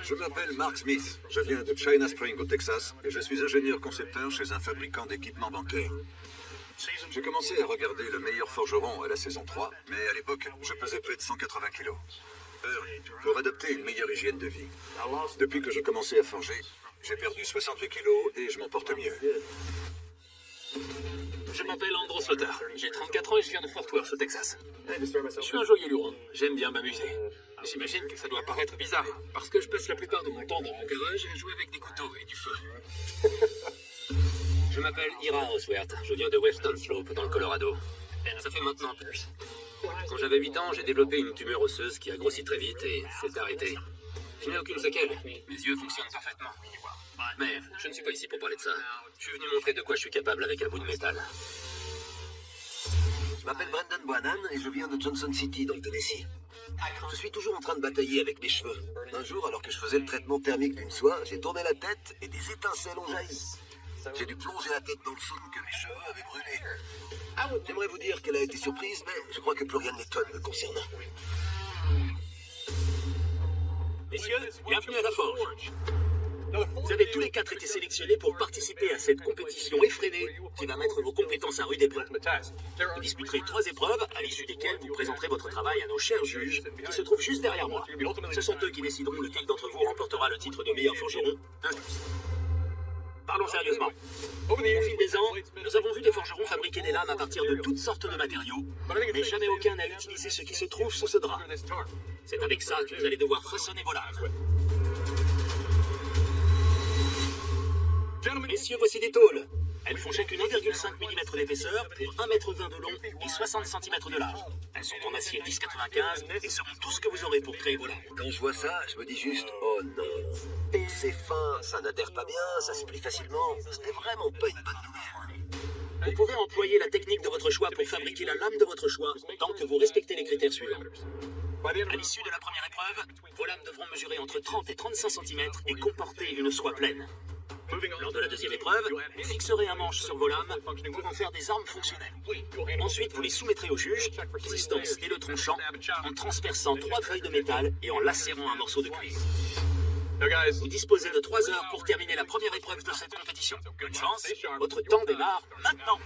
Je m'appelle Mark Smith. Je viens de China Spring au Texas et je suis ingénieur concepteur chez un fabricant d'équipements bancaires. J'ai commencé à regarder le meilleur forgeron à la saison 3, mais à l'époque, je pesais près de 180 kilos. Pour adopter une meilleure hygiène de vie. Depuis que j'ai commencé à forger, j'ai perdu 68 kilos et je m'en porte mieux. Je m'appelle Andrew Slaughter. J'ai 34 ans et je viens de Fort Worth, au Texas. Je suis un joyeux lourd. J'aime bien m'amuser. J'imagine que ça doit paraître bizarre, parce que je passe la plupart de mon temps dans mon garage à jouer avec des couteaux et du feu. Je m'appelle Ira Osworth. Je viens de Weston Slope, dans le Colorado. Ça fait maintenant plus. Quand j'avais 8 ans, j'ai développé une tumeur osseuse qui a grossi très vite et s'est arrêtée. Je n'ai aucune séquelle. Mes yeux fonctionnent parfaitement. Mais je ne suis pas ici pour parler de ça. Je suis venu montrer de quoi je suis capable avec un bout de métal. Je m'appelle Brendan Bohannon et je viens de Johnson City, dans le Tennessee. Je suis toujours en train de batailler avec mes cheveux. Un jour, alors que je faisais le traitement thermique d'une soie, j'ai tourné la tête et des étincelles ont jailli. J'ai dû plonger la tête dans le saune que mes cheveux avaient brûlé. J'aimerais vous dire qu'elle a été surprise, mais je crois que plus rien ne m'étonne me concernant. Messieurs, bienvenue à la forge. Vous avez tous les 4 été sélectionnés pour participer à cette compétition effrénée qui va mettre vos compétences à rude épreuve. Vous disputerez 3 épreuves, à l'issue desquelles vous présenterez votre travail à nos chers juges, qui se trouvent juste derrière moi. Ce sont eux qui décideront lequel d'entre vous remportera le titre de meilleur forgeron. Parlons sérieusement. Au fil des ans, nous avons vu des forgerons fabriquer des lames à partir de toutes sortes de matériaux, mais jamais aucun n'a utilisé ce qui se trouve sous ce drap. C'est avec ça que vous allez devoir façonner vos lames. Messieurs, voici des tôles. Elles font chacune 1,5 mm d'épaisseur pour 1,20 m de long et 60 cm de large. Elles sont en acier 1095 et seront tout ce que vous aurez pour créer vos lames. Quand je vois ça, je me dis juste « Oh non, c'est fin, ça n'adhère pas bien, ça se plie facilement. Ce n'est vraiment pas une bonne nouvelle. » Vous pouvez employer la technique de votre choix pour fabriquer la lame de votre choix, tant que vous respectez les critères suivants. À l'issue de la première épreuve, vos lames devront mesurer entre 30 et 35 cm et comporter une soie pleine. Lors de la deuxième épreuve, vous fixerez un manche sur vos lames pour en faire des armes fonctionnelles. Ensuite, vous les soumettrez au juge, résistance et le tranchant, en transperçant 3 feuilles de métal et en lacérant un morceau de cuivre. Vous disposez de 3 heures pour terminer la première épreuve de cette compétition. Bonne chance, votre temps démarre maintenant.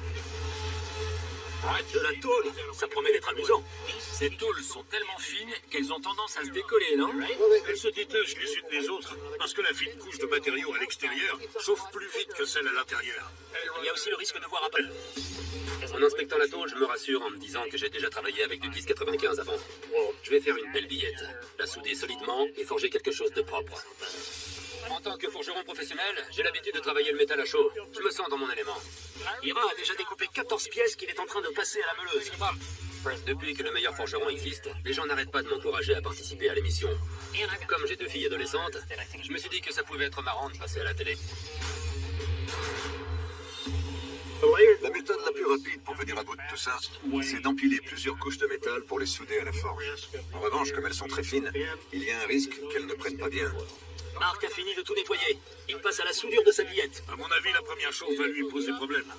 De la tôle, ça promet d'être amusant. Ces tôles sont tellement fines qu'elles ont tendance à se décoller, non? Elles se détachent les unes des autres parce que la fine couche de matériaux à l'extérieur chauffe plus vite que celle à l'intérieur. Il y a aussi le risque de voir à peine. En inspectant la tôle, je me rassure en me disant que j'ai déjà travaillé avec du 1095 avant. Je vais faire une belle billette, la souder solidement et forger quelque chose de propre. En tant que forgeron professionnel, j'ai l'habitude de travailler le métal à chaud. Je me sens dans mon élément. Ira a déjà découpé 14 pièces qu'il est en train de passer à la meuleuse. Depuis que le meilleur forgeron existe, les gens n'arrêtent pas de m'encourager à participer à l'émission. Comme j'ai 2 filles adolescentes, je me suis dit que ça pouvait être marrant de passer à la télé. La méthode la plus rapide pour venir à bout de tout ça, c'est d'empiler plusieurs couches de métal pour les souder à la forge. En revanche, comme elles sont très fines, il y a un risque qu'elles ne prennent pas bien. Marc a fini de tout nettoyer. Il passe à la soudure de sa billette. À mon avis, la première chose va lui poser problème.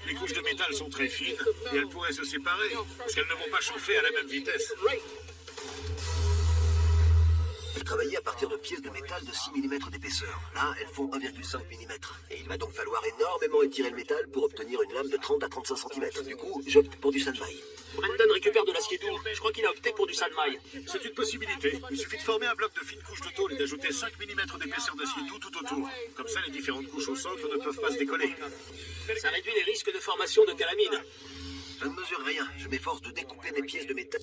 Les couches de métal sont très fines et elles pourraient se séparer parce qu'elles ne vont pas chauffer à la même vitesse. Je travaillais à partir de pièces de métal de 6 mm d'épaisseur. Là, elles font 1,5 mm. Et il va donc falloir énormément étirer le métal pour obtenir une lame de 30 à 35 cm. Du coup, j'opte pour du sanmaï. Brendan récupère de l'acier doux. Je crois qu'il a opté pour du salmaï. C'est une possibilité. Il suffit de former un bloc de fine couche de tôle et d'ajouter 5 mm d'épaisseur d'acier doux tout autour. Comme ça, les différentes couches au centre ne peuvent pas se décoller. Ça réduit les risques de formation de calamine. Je ne mesure rien. Je m'efforce de découper mes pièces de métal.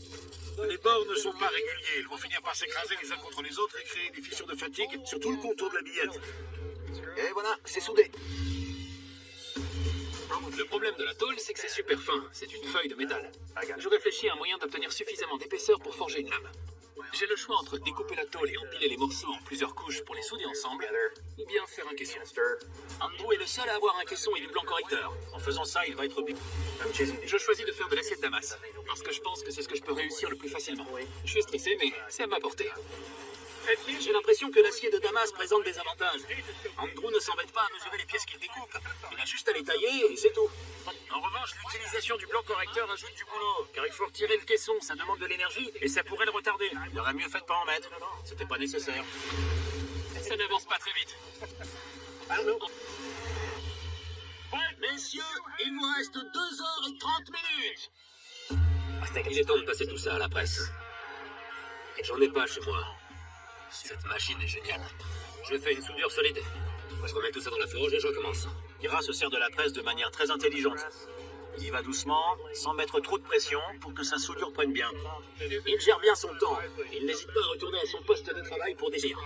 Les bords ne sont pas réguliers. Ils vont finir par s'écraser les uns contre les autres et créer des fissures de fatigue sur tout le contour de la billette. Et voilà, c'est soudé. Le problème de la tôle, c'est que c'est super fin. C'est une feuille de métal. Je réfléchis à un moyen d'obtenir suffisamment d'épaisseur pour forger une lame. J'ai le choix entre découper la tôle et empiler les morceaux en plusieurs couches pour les souder ensemble, ou bien faire un caisson. Andrew est le seul à avoir un caisson et du blanc correcteur. En faisant ça, il va être obligé. Je choisis de faire de l'acier de Damas, parce que je pense que c'est ce que je peux réussir le plus facilement. Je suis stressé, mais c'est à ma portée. J'ai l'impression que l'acier de Damas présente des avantages. Andrew ne s'embête pas à mesurer les pièces qu'il découpe. Il a juste à les tailler et c'est tout. En revanche, l'utilisation du blanc correcteur ajoute du boulot, car il faut retirer le caisson, ça demande de l'énergie et ça pourrait le retarder. Il aurait mieux fait de pas en mettre. C'était pas nécessaire. Ça n'avance pas très vite. Messieurs, il vous reste 2h30. Il est temps de passer tout ça à la presse. J'en ai pas chez moi. Cette machine est géniale. Je fais une soudure solide. Je remets tout ça dans la forge et je recommence. Ira se sert de la presse de manière très intelligente. Il y va doucement, sans mettre trop de pression, pour que sa soudure prenne bien. Il gère bien son temps. Il n'hésite pas à retourner à son poste de travail pour désir.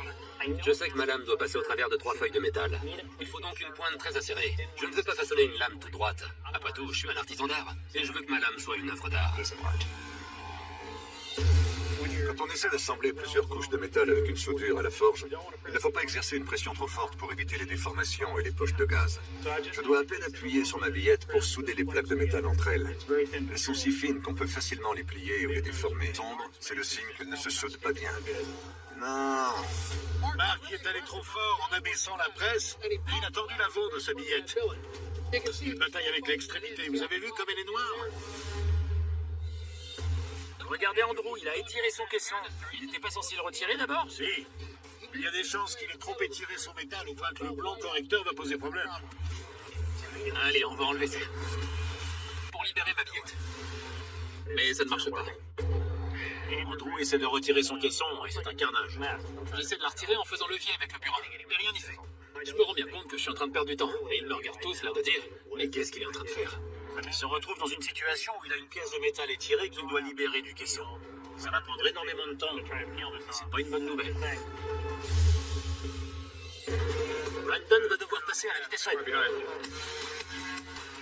Je sais que ma lame doit passer au travers de 3 feuilles de métal. Il faut donc une pointe très acérée. Je ne veux pas façonner une lame toute droite. Après tout, je suis un artisan d'art. Et je veux que ma lame soit une œuvre d'art. Quand on essaie d'assembler plusieurs couches de métal avec une soudure à la forge, il ne faut pas exercer une pression trop forte pour éviter les déformations et les poches de gaz. Je dois à peine appuyer sur ma billette pour souder les plaques de métal entre elles. Elles sont si fines qu'on peut facilement les plier ou les déformer. Sombre, c'est le signe qu'elles ne se soudent pas bien. Non. Marc est allé trop fort en abaissant la presse et il a tendu l'avant de sa billette. Il bataille avec l'extrémité. Vous avez vu comme elle est noire? Regardez Andrew, il a étiré son caisson. Il n'était pas censé le retirer d'abord? Si. Il y a des chances qu'il ait trop étiré son métal au point que le blanc correcteur va poser problème. Allez, on va enlever ça. Pour libérer ma billette. Mais ça ne marche pas. Andrew essaie de retirer son caisson et c'est un carnage. J'essaie de la retirer en faisant levier avec le bureau, mais rien n'y fait. Je me rends bien compte que je suis en train de perdre du temps. Et ils me regardent tous, l'air de dire, mais qu'est-ce qu'il est en train de faire? Il se retrouve dans une situation où il a une pièce de métal étirée qu'il doit libérer du caisson. Ça va prendre énormément de temps. C'est pas une bonne nouvelle. Brandon va devoir passer à la vitesse reine.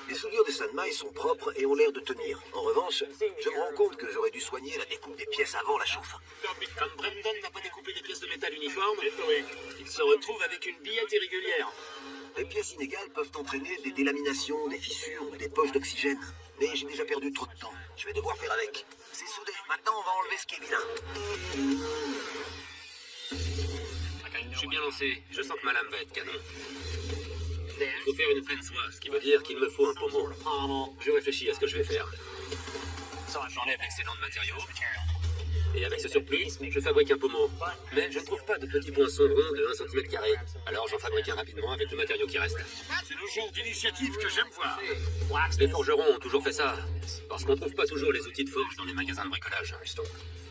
Les soudures des Sanmai sont propres et ont l'air de tenir. En revanche, je me rends compte que j'aurais dû soigner la découpe des pièces avant la chauffe. Comme Brandon n'a pas découpé des pièces de métal uniformes, il se retrouve avec une billette irrégulière. Les pièces inégales peuvent entraîner des délaminations, des fissures ou des poches d'oxygène. Mais j'ai déjà perdu trop de temps. Je vais devoir faire avec. C'est soudé. Maintenant, on va enlever ce qui est vilain. Je suis bien lancé. Je sens que ma lame va être canon. Il faut faire une pleine soie, ce qui veut dire qu'il me faut un pommeau. Je réfléchis à ce que je vais faire. J'enlève l'excédent de matériaux. Et avec ce surplus, je fabrique un pommeau. Mais je ne trouve pas de petits poinçons ronds de 1 cm². Alors j'en fabrique un rapidement avec le matériau qui reste. C'est le genre d'initiative que j'aime voir. Les forgerons ont toujours fait ça. Parce qu'on ne trouve pas toujours les outils de forge dans les magasins de bricolage.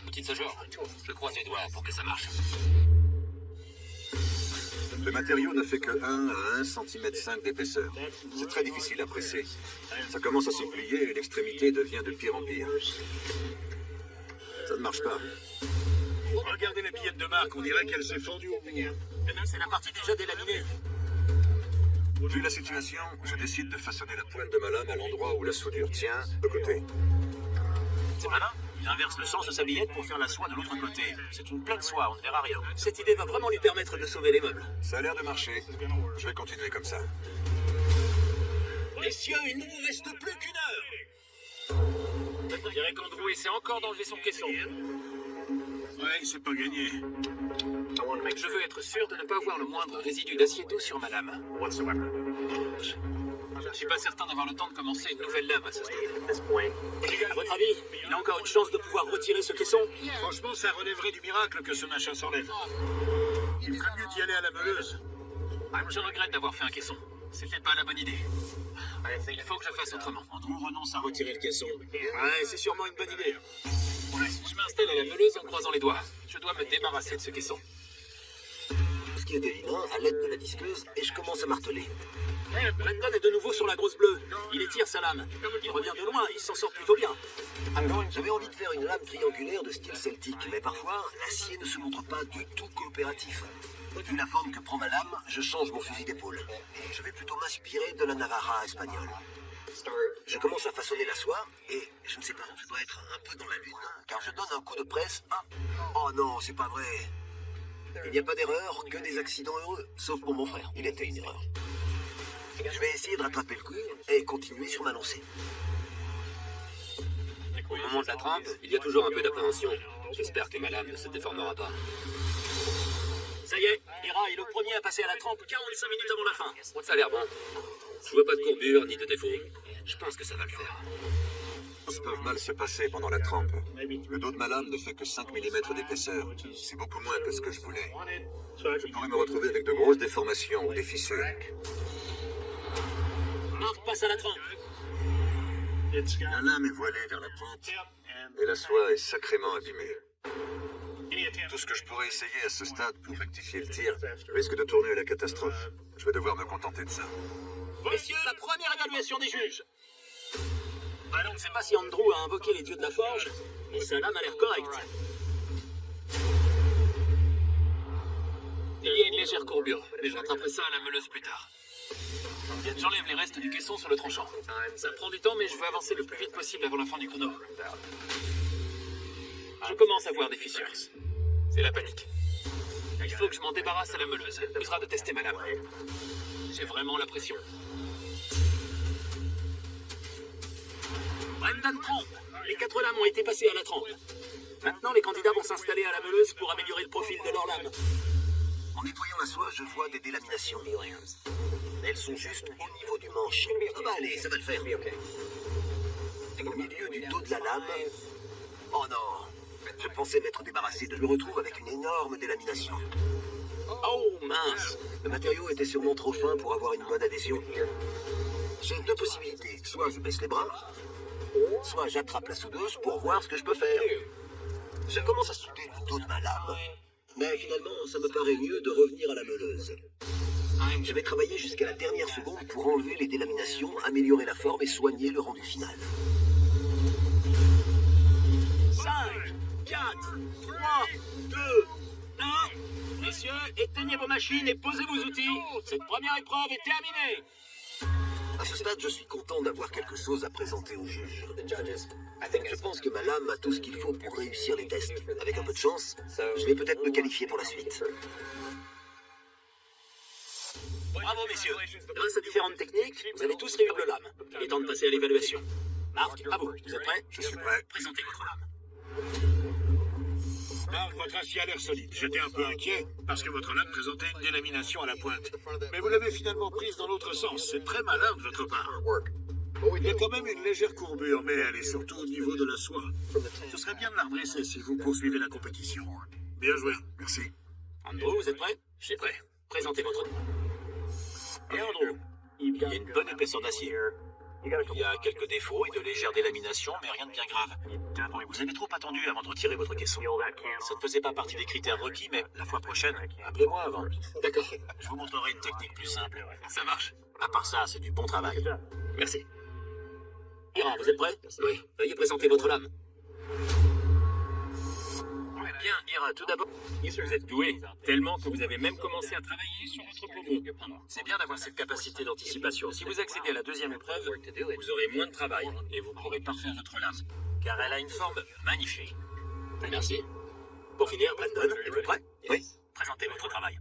Outils de ce genre, je croise les doigts pour que ça marche. Le matériau ne fait que 1 à 1,5 cm d'épaisseur. C'est très difficile à presser. Ça commence à se plier et l'extrémité devient de pire en pire. Ça ne marche pas. Regardez la billette de Marc, on dirait qu'elle s'est fendue au bout. C'est la partie déjà délaminée. Vu la situation, je décide de façonner la pointe de ma lame à l'endroit où la soudure tient, de côté. C'est malin. Il inverse le sens de sa billette pour faire la soie de l'autre côté. C'est une pleine soie, on ne verra rien. Cette idée va vraiment lui permettre de sauver les meubles. Ça a l'air de marcher. Je vais continuer comme ça. Messieurs, il ne nous reste plus qu'1 heure. On dirait qu'Andrew essaie encore d'enlever son caisson. Ouais, c'est pas gagné. Je veux être sûr de ne pas avoir le moindre résidu d'acier doux sur ma lame. Je ne suis pas certain d'avoir le temps de commencer une nouvelle lame à ce stade. À votre avis, il a encore une chance de pouvoir retirer ce caisson? Franchement, ça relèverait du miracle que ce machin s'enlève. Il ferait mieux d'y aller à la meuleuse. Je regrette d'avoir fait un caisson. C'était pas la bonne idée. Il faut que je fasse autrement. Andrew renonce à retirer le caisson. Ouais, c'est sûrement une bonne idée. Je m'installe à la meuleuse en croisant les doigts. Je dois me débarrasser de ce caisson. Ce qui est évident, à l'aide de la disqueuse, et je commence à marteler. Brandon est de nouveau sur la grosse bleue. Il étire sa lame. Il revient de loin, il s'en sort plutôt bien. J'avais envie de faire une lame triangulaire de style celtique, mais parfois, l'acier ne se montre pas du tout coopératif. Vu la forme que prend ma lame, je change mon fusil d'épaule. Et je vais plutôt m'inspirer de la Navarra espagnole. Je commence à façonner la soie, et je ne sais pas, je dois être un peu dans la lune, car je donne un coup de presse. Ah. Oh non, c'est pas vrai. Il n'y a pas d'erreur, que des accidents heureux. Sauf pour mon frère, il était une erreur. Je vais essayer de rattraper le coup et continuer sur ma lancée. Au moment de la trempe, il y a toujours un peu d'appréhension. J'espère que ma lame ne se déformera pas. Ça y est, Ira est le premier à passer à la trempe 45 minutes avant la fin. Ça a l'air bon. Je vois pas de courbure ni de défaut. Je pense que ça va le faire. choses peuvent mal se passer pendant la trempe. Le dos de ma lame ne fait que 5 mm d'épaisseur. C'est beaucoup moins que ce que je voulais. Je pourrais me retrouver avec de grosses déformations ou des fissures. Marc passe à la trempe. La lame est voilée vers la pointe et la soie est sacrément abîmée. Tout ce que je pourrais essayer à ce stade pour rectifier le tir risque de tourner à la catastrophe. Je vais devoir me contenter de ça. Messieurs, la première évaluation des juges. Je ne sais pas si Andrew a invoqué les dieux de la forge, mais sa lame a l'air correcte. Il y a une légère courbure, mais je rattraperai ça à la meuleuse plus tard. J'enlève les restes du caisson sur le tranchant. Ça prend du temps, mais je veux avancer le plus vite possible avant la fin du chrono. Je commence à voir des fissures. C'est la panique. Il faut que je m'en débarrasse à la meuleuse. Ce sera de tester ma lame. J'ai vraiment la pression. Brendan trempe. Les 4 lames ont été passées à la trempe. Maintenant, les candidats vont s'installer à la meuleuse pour améliorer le profil de leurs lames. En nettoyant la soie, je vois des délaminations. Elles sont juste au niveau du manche. Ça va aller, ça va le faire. Au milieu du dos de la lame... Oh non! Je pensais m'être débarrassé de... Je me retrouve avec une énorme délamination. Oh, mince! Le matériau était sûrement trop fin pour avoir une bonne adhésion. J'ai 2 possibilités. Soit je baisse les bras, soit j'attrape la soudeuse pour voir ce que je peux faire. Je commence à souder le dos de ma lame. Mais finalement, ça me paraît mieux de revenir à la meuleuse. Je vais travailler jusqu'à la dernière seconde pour enlever les délaminations, améliorer la forme et soigner le rendu final. 5, 4, 3, 2, 1. Messieurs, éteignez vos machines et posez vos outils. Cette première épreuve est terminée. À ce stade, je suis content d'avoir quelque chose à présenter aux juges. Je pense que ma lame a tout ce qu'il faut pour réussir les tests. Avec un peu de chance, je vais peut-être me qualifier pour la suite. Bravo, messieurs. Grâce à différentes techniques, vous avez tous réussi le lame. Il est temps de passer à l'évaluation. Marc, à vous. Vous êtes prêts? Je suis prêt. Présentez votre lame. Marc, votre acier a l'air solide. J'étais un peu inquiet parce que votre lame présentait une délamination à la pointe. Mais vous l'avez finalement prise dans l'autre sens. C'est très malin de votre part. Il y a quand même une légère courbure, mais elle est surtout au niveau de la soie. Ce serait bien de la redresser si vous poursuivez la compétition. Bien joué. Merci. Andrew, vous êtes prêts? Je suis prêt. Présentez votre lame. Et Andrew, il y a une bonne épaisseur d'acier. Il y a quelques défauts et de légères délaminations, mais rien de bien grave. Vous avez trop attendu avant de retirer votre caisson. Ça ne faisait pas partie des critères requis, mais la fois prochaine, appelez-moi avant. D'accord. Je vous montrerai une technique plus simple. Ça marche. À part ça, c'est du bon travail. Merci. Ira, vous êtes prêt? Oui. Veuillez présenter votre lame. Bien, Ira, tout d'abord, vous êtes doué, tellement que vous avez même commencé à travailler sur votre poumon. C'est bien d'avoir cette capacité d'anticipation. Si vous accédez à la deuxième épreuve, vous aurez moins de travail et vous pourrez parfaire votre lame, car elle a une forme magnifique. Merci. Pour finir, Brandon, êtes-vous prêt? Oui. Présentez votre travail.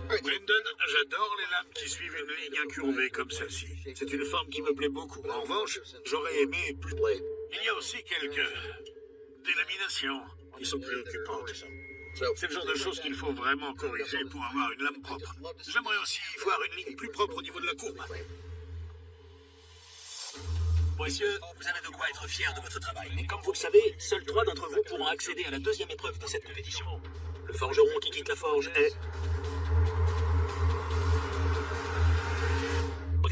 Brendan, j'adore les lames qui suivent une ligne incurvée comme celle-ci. C'est une forme qui me plaît beaucoup. En revanche, j'aurais aimé plus... Il y a aussi quelques délaminations qui sont préoccupantes. C'est le genre de choses qu'il faut vraiment corriger pour avoir une lame propre. J'aimerais aussi voir une ligne plus propre au niveau de la courbe. Messieurs, vous avez de quoi être fiers de votre travail. Mais comme vous le savez, seuls 3 d'entre vous pourront accéder à la deuxième épreuve de cette compétition. Le forgeron qui quitte la forge est...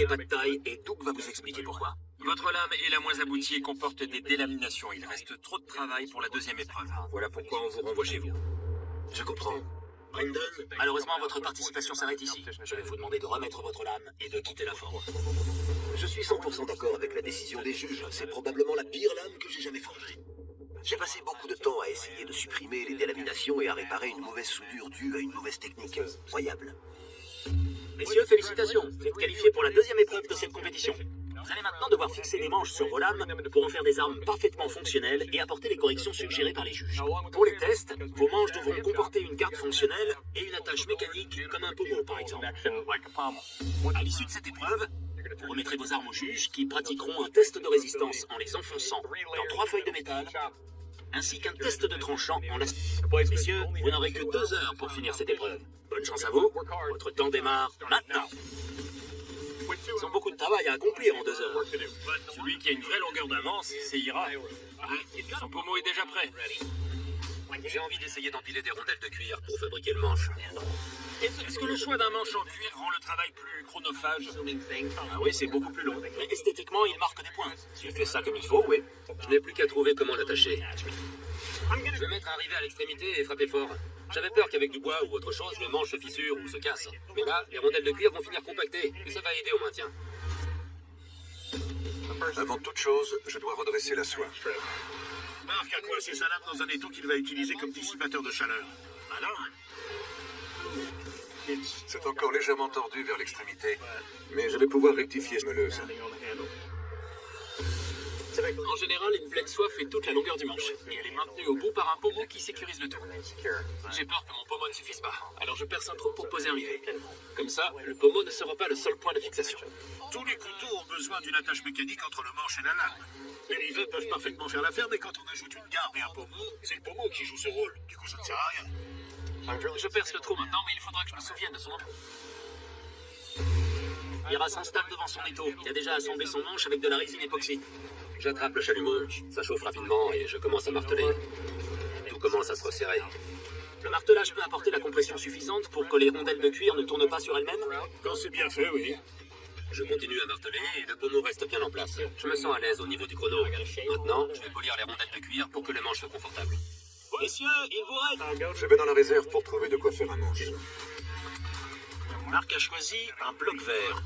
pas de taille, et Doug va vous expliquer pourquoi. Votre lame est la moins aboutie et comporte des délaminations. Il reste trop de travail pour la deuxième épreuve. Voilà pourquoi on vous renvoie chez vous. Je comprends. Brandon, malheureusement, votre participation s'arrête ici. Je vais vous demander de remettre votre lame et de quitter la forge. Je suis 100% d'accord avec la décision des juges. C'est probablement la pire lame que j'ai jamais forgée. J'ai passé beaucoup de temps à essayer de supprimer les délaminations et à réparer une mauvaise soudure due à une mauvaise technique. Incroyable. Messieurs, félicitations. Vous êtes qualifiés pour la deuxième épreuve de cette compétition. Vous allez maintenant devoir fixer des manches sur vos lames pour en faire des armes parfaitement fonctionnelles et apporter les corrections suggérées par les juges. Pour les tests, vos manches devront comporter une garde fonctionnelle et une attache mécanique comme un pommeau, par exemple. À l'issue de cette épreuve, vous remettrez vos armes aux juges qui pratiqueront un test de résistance en les enfonçant dans 3 feuilles de métal, ainsi qu'un test de tranchant en acier. Messieurs, vous n'aurez que 2 heures pour finir cette épreuve. Bonne chance à vous. Votre temps démarre maintenant. Ils ont beaucoup de travail à accomplir en 2 heures. Celui qui a une vraie longueur d'avance, c'est Ira. Son pommeau est déjà prêt. J'ai envie d'essayer d'empiler des rondelles de cuir pour fabriquer le manche. Est-ce que le choix d'un manche en cuir rend le travail plus chronophage? Ah oui, c'est beaucoup plus long. Mais esthétiquement, il marque des points. S'il fait ça comme il faut, oui. Je n'ai plus qu'à trouver comment l'attacher. Je vais mettre un rivet à l'extrémité et frapper fort. J'avais peur qu'avec du bois ou autre chose, le manche se fissure ou se casse. Mais là, les rondelles de cuir vont finir compactées et ça va aider au maintien. Avant toute chose, je dois redresser la soie. Marc a coincé sa lame dans un étau qu'il va utiliser comme dissipateur de chaleur. Alors? C'est encore légèrement tordu vers l'extrémité, mais je vais pouvoir rectifier cette meuleuse. En général, une plaie de soie fait toute la longueur du manche. Et elle est maintenue au bout par un pommeau qui sécurise le tout. J'ai peur que mon pommeau ne suffise pas. Alors je perce un trou pour poser un rivet. Comme ça, le pommeau ne sera pas le seul point de fixation. Tous les couteaux ont besoin d'une attache mécanique entre le manche et la lame. Les rivets peuvent parfaitement faire l'affaire, mais quand on ajoute une garde et un pommeau, c'est le pommeau qui joue ce rôle. Du coup, ça ne sert à rien. Je perce le trou maintenant, mais il faudra que je me souvienne de son nom. Ira s'installe devant son étau. Il a déjà assemblé son manche avec de la résine époxy. J'attrape le chalumeau, ça chauffe rapidement et je commence à marteler. Tout commence à se resserrer. Le martelage peut apporter la compression suffisante pour que les rondelles de cuir ne tournent pas sur elles-mêmes. Quand c'est bien fait, oui. Je continue à marteler et le pommeau reste bien en place. Je me sens à l'aise au niveau du chrono. Maintenant, je vais polir les rondelles de cuir pour que le manche soit confortable. Messieurs, il vous reste. Je vais dans la réserve pour trouver de quoi faire un manche. Marc a choisi un bloc vert.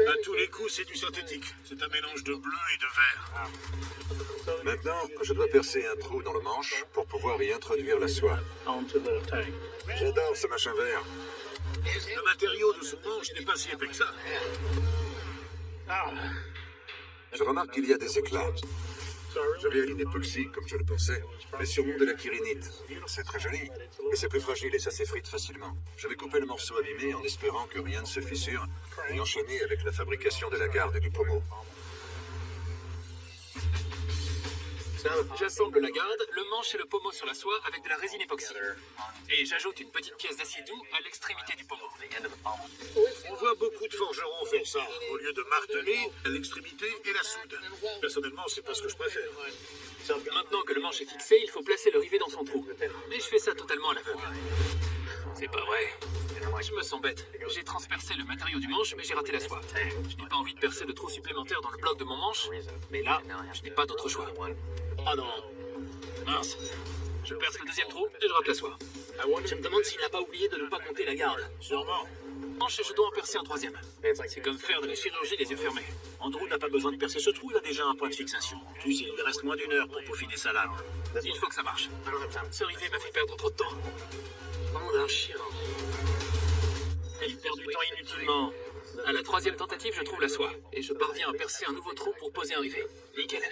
À tous les coups, c'est du synthétique. C'est un mélange de bleu et de vert. Maintenant, je dois percer un trou dans le manche pour pouvoir y introduire la soie. J'adore ce machin vert. Le matériau de son manche n'est pas si épais que ça. Je remarque qu'il y a des éclats. J'avais une époxy, comme je le pensais, mais sûrement de la chirinite. C'est très joli, mais c'est plus fragile et ça s'effrite facilement. J'avais coupé le morceau abîmé en espérant que rien ne se fissure et enchaîné avec la fabrication de la garde et du pommeau. J'assemble la garde, le manche et le pommeau sur la soie avec de la résine époxy. Et j'ajoute une petite pièce d'acier doux à l'extrémité du pommeau. On voit beaucoup de forgerons faire ça. Au lieu de marteler, l'extrémité et la soude. Personnellement, c'est pas ce que je préfère. Maintenant que le manche est fixé, il faut placer le rivet dans son trou. Mais je fais ça totalement à l'aveugle. C'est pas vrai. Je me sens bête. J'ai transpercé le matériau du manche, mais j'ai raté la soie. Je n'ai pas envie de percer de trous supplémentaires dans le bloc de mon manche, mais là, je n'ai pas d'autre choix. Ah non. Mince. Je perce le deuxième trou et je rate la soie. Je me demande s'il n'a pas oublié de ne pas compter la garde. Sûrement. Manche et je dois en percer un troisième. C'est comme faire de la chirurgie les yeux fermés. Andrew n'a pas besoin de percer ce trou, il a déjà un point de fixation. Puis il lui reste moins d'1 heure pour peaufiner sa lame. Il faut que ça marche. Ce rivet m'a fait perdre trop de temps. Oh, un chien. Il perd du temps inutilement. À la troisième tentative, je trouve la soie. Et je parviens à percer un nouveau trou pour poser un rivet. Nickel.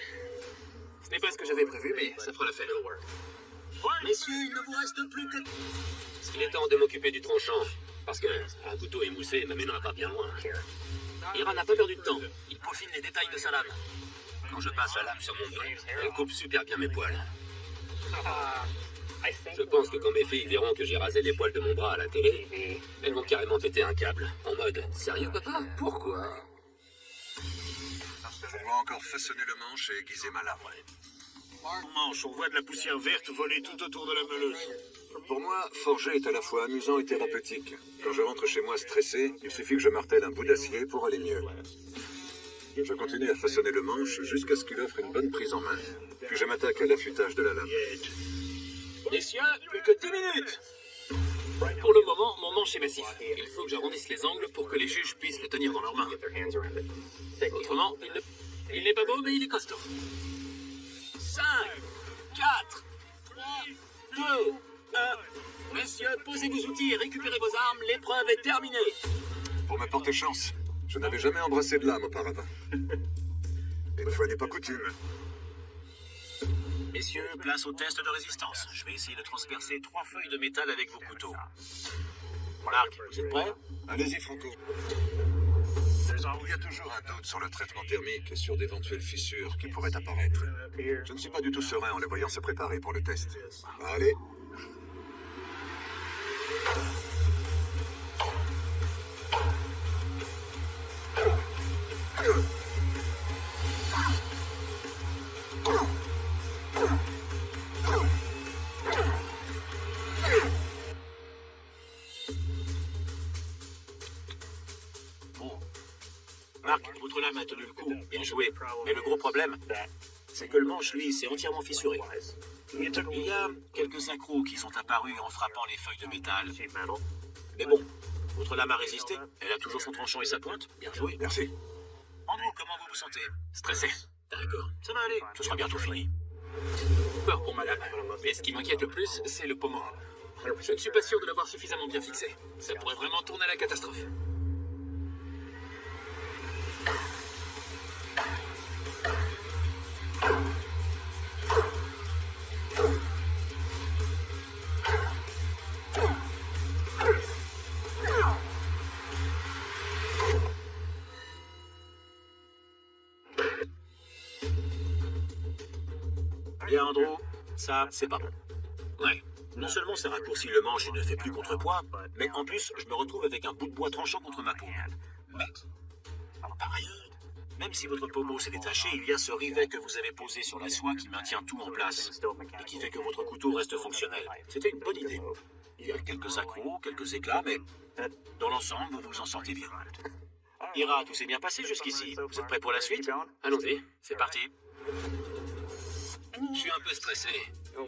Ce n'est pas ce que j'avais prévu, mais ça fera l'affaire. Messieurs, il ne vous reste plus que... Il est temps de m'occuper du tranchant. Parce qu'un couteau émoussé ne m'amènera pas bien loin. Ira n'a pas perdu de temps. Il peaufine les détails de sa lame. Quand je passe la lame sur mon dos, elle coupe super bien mes poils. Je pense que quand mes filles verront que j'ai rasé les poils de mon bras à la télé, elles vont carrément péter un câble. En mode, sérieux papa? Pourquoi? Je dois encore façonner le manche et aiguiser ma lame. Manche, on voit de la poussière verte voler tout autour de la meuleuse. Pour moi, forger est à la fois amusant et thérapeutique. Quand je rentre chez moi stressé, il suffit que je martèle un bout d'acier pour aller mieux. Je continue à façonner le manche jusqu'à ce qu'il offre une bonne prise en main. Puis je m'attaque à l'affûtage de la lame. Messieurs, plus que 10 minutes! Pour le moment, mon manche est massif. Il faut que j'arrondisse les angles pour que les juges puissent le tenir dans leurs mains. Autrement, il n'est pas beau, mais il est costaud. 5, 4, 3, 2, 1. Messieurs, posez vos outils et récupérez vos armes. L'épreuve est terminée. Pour me porter chance, je n'avais jamais embrassé de lame auparavant. Une fois n'est pas coutume. Messieurs, place au test de résistance. Je vais essayer de transpercer 3 feuilles de métal avec vos couteaux. Marc, vous êtes prêts? Allez-y, Franco. Il y a toujours un doute sur le traitement thermique et sur d'éventuelles fissures qui pourraient apparaître. Je ne suis pas du tout serein en les voyant se préparer pour le test. Allez. Marc, votre lame a tenu le coup, bien joué. Mais le gros problème, c'est que le manche, lui, s'est entièrement fissuré. Il y a quelques accros qui sont apparus en frappant les feuilles de métal. Mais bon, votre lame a résisté. Elle a toujours son tranchant et sa pointe. Bien joué. Merci. Andrew, comment vous vous sentez? Stressé. D'accord, ça va aller. Ce sera bientôt fini. Peur pour ma lame. Mais ce qui m'inquiète le plus, c'est le pommeau. Je ne suis pas sûr de l'avoir suffisamment bien fixé. Ça pourrait vraiment tourner à la catastrophe. Bien, Andrew, ça, c'est pas bon. Ouais. Non seulement ça raccourcit le manche et ne fait plus contrepoids, mais en plus, je me retrouve avec un bout de bois tranchant contre ma paume. Mais, par ailleurs, même si votre pommeau s'est détaché, il y a ce rivet que vous avez posé sur la soie qui maintient tout en place et qui fait que votre couteau reste fonctionnel. C'était une bonne idée. Il y a quelques accros, quelques éclats, mais dans l'ensemble, vous vous en sortez bien. Ira, tout s'est bien passé jusqu'ici. Vous êtes prêts pour la suite? Allons-y, c'est parti. Je suis un peu stressé.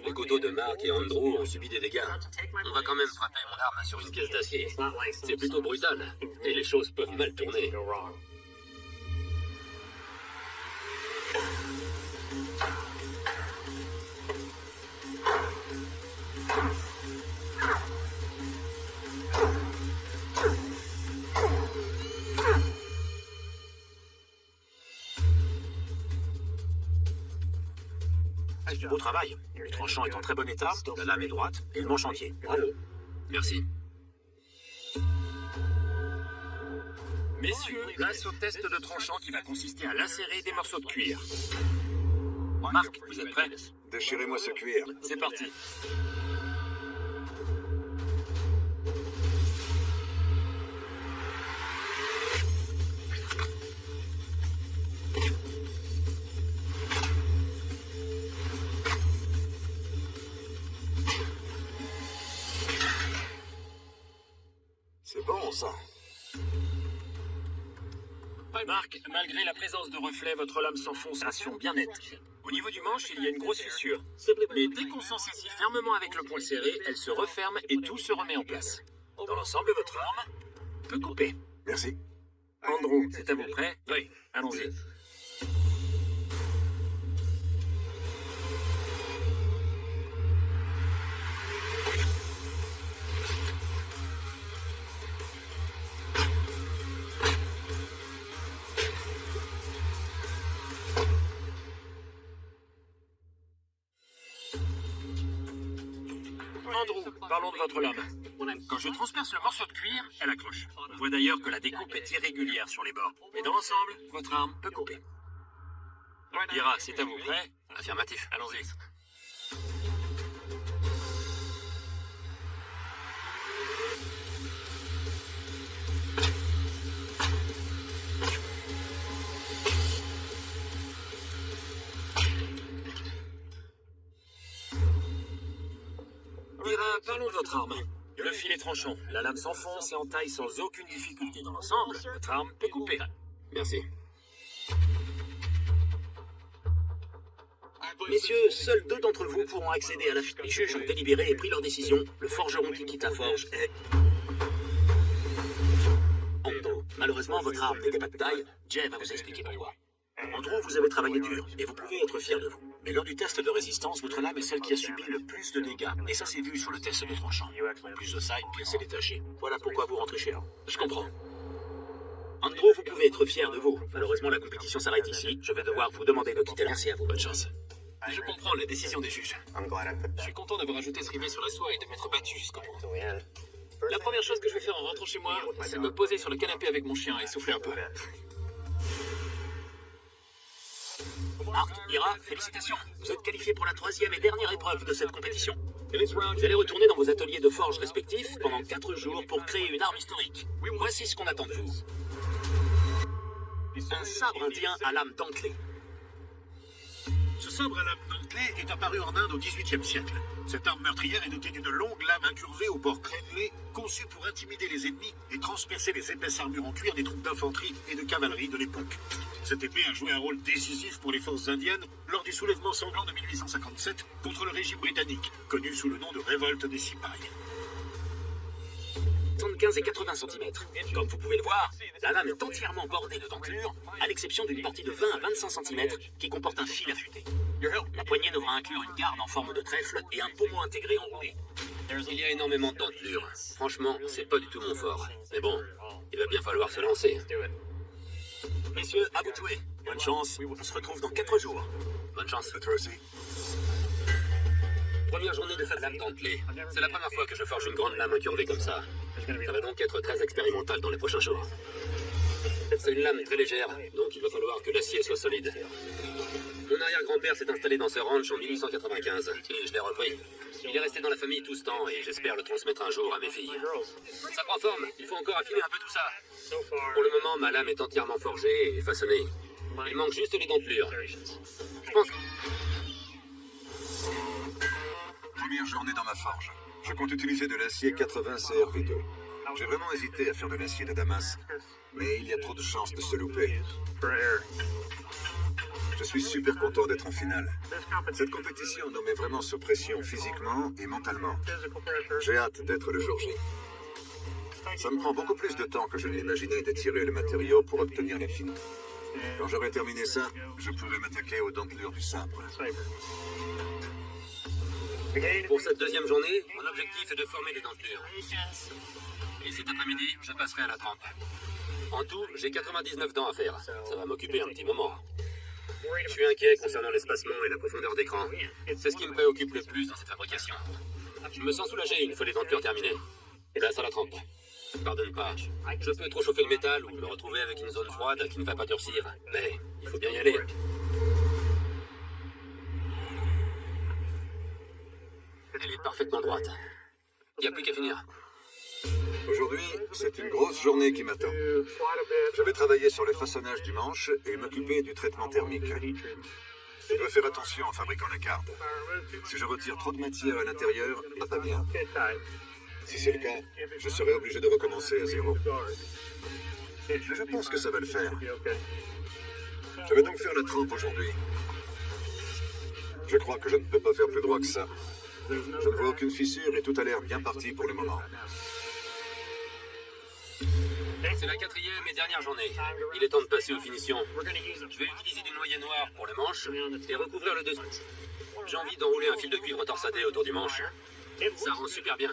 Les couteaux de Mark et Andrew ont subi des dégâts. On va quand même frapper mon arme sur une caisse d'acier. C'est plutôt brutal, et les choses peuvent mal tourner. Beau travail. Le tranchant est en très bon état, la lame est droite et le manche entier. Bravo. Merci. Messieurs, place au test de tranchant qui va consister à lacérer des morceaux de cuir. Marc, vous êtes prêts? Déchirez-moi ce cuir. C'est parti. C'est bon, ça. Marc, malgré la présence de reflets, votre lame s'enfonce à son bien nette. Au niveau du manche, il y a une grosse fissure. Mais dès qu'on s'en saisit fermement avec le poing serré, elle se referme et tout se remet en place. Dans l'ensemble, votre arme peut couper. Merci. Andrew, c'est à vous prêt? Oui, allons-y. Andrew, parlons de votre lame. Quand je transperce le morceau de cuir, elle accroche. On voit d'ailleurs que la découpe est irrégulière sur les bords. Mais dans l'ensemble, votre arme peut couper. Ira, c'est à vous, prêt? Affirmatif, allons-y. Ira, parlons de votre arme. Le fil est tranchant, la lame s'enfonce et entaille sans aucune difficulté. Dans l'ensemble, votre arme peut couper. Merci. Messieurs, seuls 2 d'entre vous pourront accéder à la file. Les juges ont délibéré et pris leur décision. Le forgeron qui quitte la forge est... Andrew. Malheureusement, votre arme n'était pas de taille. Jay va vous expliquer pourquoi. Andrew, vous avez travaillé dur et vous pouvez être fier de vous. Mais lors du test de résistance, votre lame est celle qui a subi le plus de dégâts. Et ça s'est vu sur le test de tranchant. En plus de ça, une pièce est détachée. Voilà pourquoi vous rentrez chez vous. Je comprends. Andrew, vous pouvez être fier de vous. Malheureusement, la compétition s'arrête ici. Je vais devoir vous demander de quitter. Merci à vous. Bonne chance. Je comprends la décision des juges. Je suis content d'avoir ajouté ce rivet sur la soie et de m'être battu jusqu'au bout. La première chose que je vais faire en rentrant chez moi, c'est me poser sur le canapé avec mon chien et souffler un peu. Marc, Ira, félicitations. Vous êtes qualifiés pour la 3e et dernière épreuve de cette compétition. Vous allez retourner dans vos ateliers de forge respectifs pendant 4 jours pour créer une arme historique. Voici ce qu'on attend de vous. Un sabre indien à lame dentelée. Ce sabre à lame dentelée est apparu en Inde au XVIIIe siècle. Cette arme meurtrière est dotée d'une longue lame incurvée au bord crénelé, conçue pour intimider les ennemis et transpercer les épaisses armures en cuir des troupes d'infanterie et de cavalerie de l'époque. Cette épée a joué un rôle décisif pour les forces indiennes lors du soulèvement sanglant de 1857 contre le régime britannique, connu sous le nom de révolte des Cipayes. 75 et 80 cm. Comme vous pouvez le voir, la lame est entièrement bordée de dentelures, à l'exception d'une partie de 20 à 25 cm qui comporte un fil affûté. La poignée devra inclure une garde en forme de trèfle et un pommeau intégré enroulé. Il y a énormément de dentelures. Franchement, c'est pas du tout mon fort. Mais bon, il va bien falloir se lancer. Messieurs, à vous de jouer. Bonne chance, on se retrouve dans 4 jours. Bonne chance. À toi aussi. Première journée de lame dentelée. C'est la première fois que je forge une grande lame incurvée comme ça. Ça va donc être très expérimental dans les prochains jours. C'est une lame très légère, donc il va falloir que l'acier soit solide. Mon arrière-grand-père s'est installé dans ce ranch en 1895, et je l'ai repris. Il est resté dans la famille tout ce temps, et j'espère le transmettre un jour à mes filles. Ça prend forme, il faut encore affiner un peu tout ça. Pour le moment, ma lame est entièrement forgée et façonnée. Il manque juste les dentelures. Je pense... Première journée dans ma forge. Je compte utiliser de l'acier 80 CRV2. J'ai vraiment hésité à faire de l'acier de Damas, mais il y a trop de chances de se louper. Je suis super content d'être en finale. Cette compétition nous met vraiment sous pression physiquement et mentalement. J'ai hâte d'être le jour J. Ça me prend beaucoup plus de temps que je ne l'imaginais d'étirer le matériau pour obtenir la fine. Quand j'aurai terminé ça, je pourrai m'attaquer aux dentelures du sabre. Pour cette deuxième journée, mon objectif est de former les dentelures. Et cet après-midi, je passerai à la trempe. En tout, j'ai 99 dents à faire. Ça va m'occuper un petit moment. Je suis inquiet concernant l'espacement et la profondeur d'écran. C'est ce qui me préoccupe le plus dans cette fabrication. Je me sens soulagé une fois les dentelures terminées. Place à la trempe. Pardonne pas, je peux trop chauffer le métal ou me retrouver avec une zone froide qui ne va pas durcir. Mais il faut bien y aller. Elle est parfaitement droite. Il n'y a plus qu'à finir. Aujourd'hui, c'est une grosse journée qui m'attend. Je vais travailler sur le façonnage du manche et m'occuper du traitement thermique. Je dois faire attention en fabriquant la garde. Si je retire trop de matière à l'intérieur, il va pas bien. Si c'est le cas, je serai obligé de recommencer à zéro. Mais je pense que ça va le faire. Je vais donc faire la trempe aujourd'hui. Je crois que je ne peux pas faire plus droit que ça. Je ne vois aucune fissure et tout a l'air bien parti pour le moment. C'est la quatrième et dernière journée. Il est temps de passer aux finitions. Je vais utiliser du noyer noir pour le manche et recouvrir le dessous. J'ai envie d'enrouler un fil de cuivre torsadé autour du manche. Ça rend super bien.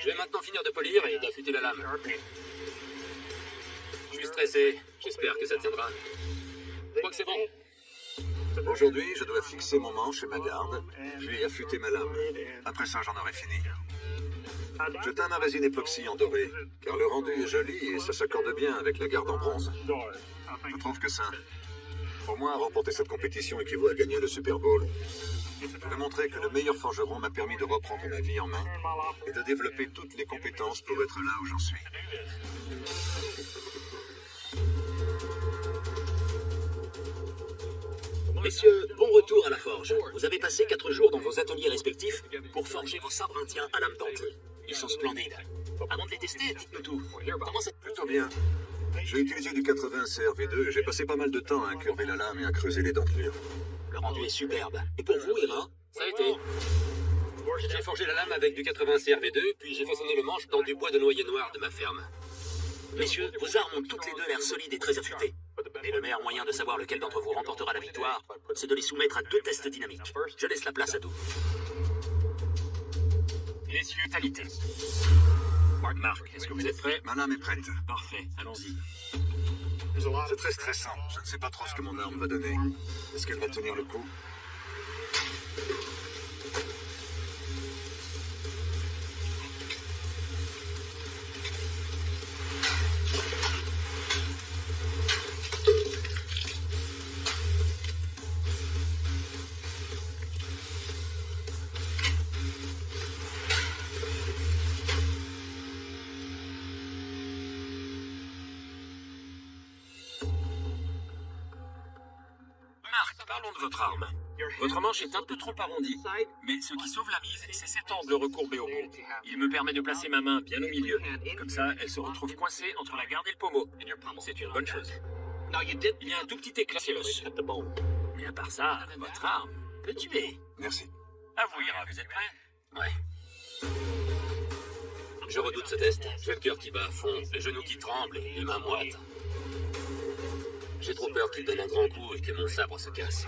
Je vais maintenant finir de polir et d'affûter la lame. Je suis stressé. J'espère que ça tiendra. Je crois que c'est bon. Aujourd'hui, je dois fixer mon manche et ma garde, puis affûter ma lame. Après ça, j'en aurai fini. Je teins ma résine époxy en doré, car le rendu est joli et ça s'accorde bien avec la garde en bronze. Je trouve que ça. Pour moi, remporter cette compétition équivaut à gagner le Super Bowl. Je vais montrer que le meilleur forgeron m'a permis de reprendre ma vie en main et de développer toutes les compétences pour être là où j'en suis. Messieurs, bon retour à la forge. Vous avez passé 4 jours dans vos ateliers respectifs pour forger vos sabres indiens à lame dentelée. Ils sont splendides. Avant de les tester, dites-nous tout. Comment ça... Plutôt bien. J'ai utilisé du 80 CRV2 et j'ai passé pas mal de temps à incurver la lame et à creuser les dentelures. Le rendu est superbe. Et pour vous, Emma? Ça a été. J'ai forgé la lame avec du 80 CRV2, puis j'ai façonné le manche dans du bois de noyer noir de ma ferme. Messieurs, vos armes ont toutes les deux l'air solides et très affûtées. Et le meilleur moyen de savoir lequel d'entre vous remportera la victoire, c'est de les soumettre à 2 tests dynamiques. Je laisse la place à tout. Messieurs, qualité. Marc, est-ce que vous êtes prêts? Ma lame est prête. Parfait, allons-y. C'est très stressant. Je ne sais pas trop ce que mon arme va donner. Est-ce qu'elle va tenir le coup? Marc, parlons de votre arme. Votre manche est un peu trop arrondie, mais ce qui sauve la mise, c'est cet angle recourbé au bout. Il me permet de placer ma main bien au milieu. Comme ça, elle se retrouve coincée entre la garde et le pommeau. C'est une bonne chose. Il y a un tout petit éclat sur l'os. Mais à part ça, votre arme peut tuer. Merci. À vous, Ira, vous êtes prêts? Ouais. Je redoute ce test. J'ai le cœur qui bat à fond, les genoux qui tremblent et les mains moites. J'ai trop peur qu'il donne un grand coup et que mon sabre se casse.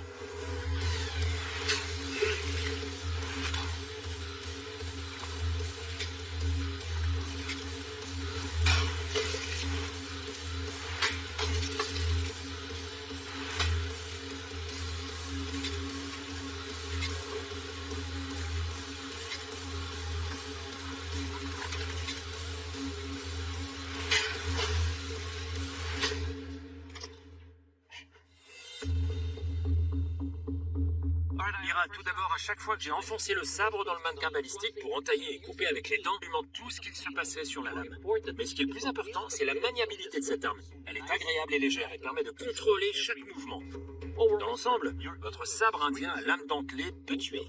Ira, tout d'abord, à chaque fois que j'ai enfoncé le sabre dans le mannequin balistique pour entailler et couper avec les dents, je lui montre tout ce qu'il se passait sur la lame. Mais ce qui est le plus important, c'est la maniabilité de cette arme. Elle est agréable et légère et permet de contrôler chaque mouvement. Dans l'ensemble, votre sabre indien à lame dentelée peut tuer.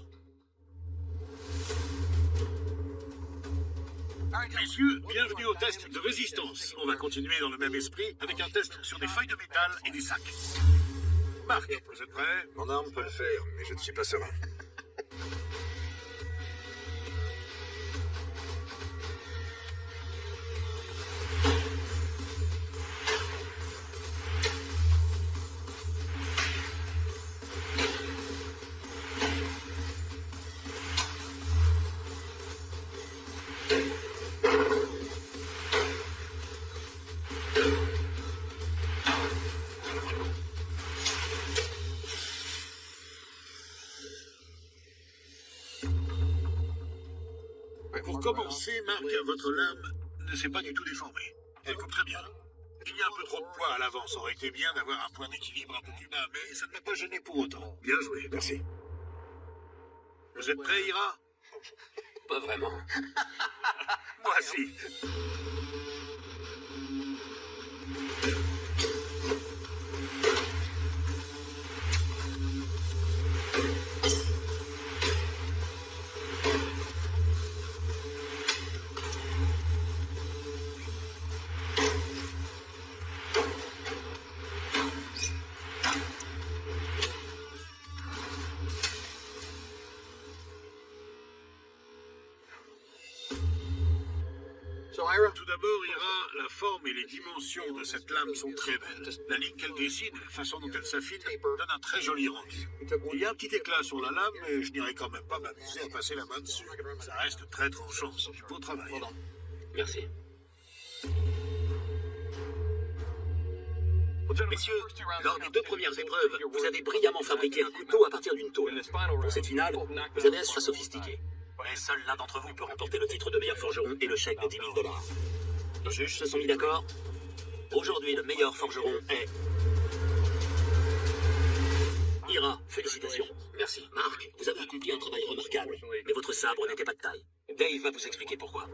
Messieurs, bienvenue au test de résistance. On va continuer dans le même esprit avec un test sur des feuilles de métal et des sacs. Marc, vous êtes prêts? Mon arme peut le faire, mais je ne suis pas serein. Pour commencer, Marc, votre lame ne s'est pas du tout déformée. Elle coupe très bien. Il y a un peu trop de poids à l'avant. Ça aurait été bien d'avoir un point d'équilibre un peu plus bas, mais ça ne m'a pas gêné pour autant. Bien joué. Merci. Vous êtes prêts, Ira? Pas vraiment. Moi, si. Tout d'abord, Ira, la forme et les dimensions de cette lame sont très belles. La ligne qu'elle dessine et la façon dont elle s'affine donnent un très joli rendu. Il y a un petit éclat sur la lame, mais je n'irai quand même pas m'amuser à passer la main dessus. Ça reste très tranchant, c'est du beau travail. Merci. Messieurs, lors des 2 premières épreuves, vous avez brillamment fabriqué un couteau à partir d'une tôle. Pour cette finale, vous avez un choix sophistiqué. Mais seul l'un d'entre vous peut remporter le titre de meilleur forgeron et le chèque de 10 000 $. Les juges se sont mis d'accord. Aujourd'hui, le meilleur forgeron est... Ira, félicitations. Merci. Marc, vous avez accompli un travail remarquable, mais votre sabre n'était pas de taille. Dave va vous expliquer pourquoi.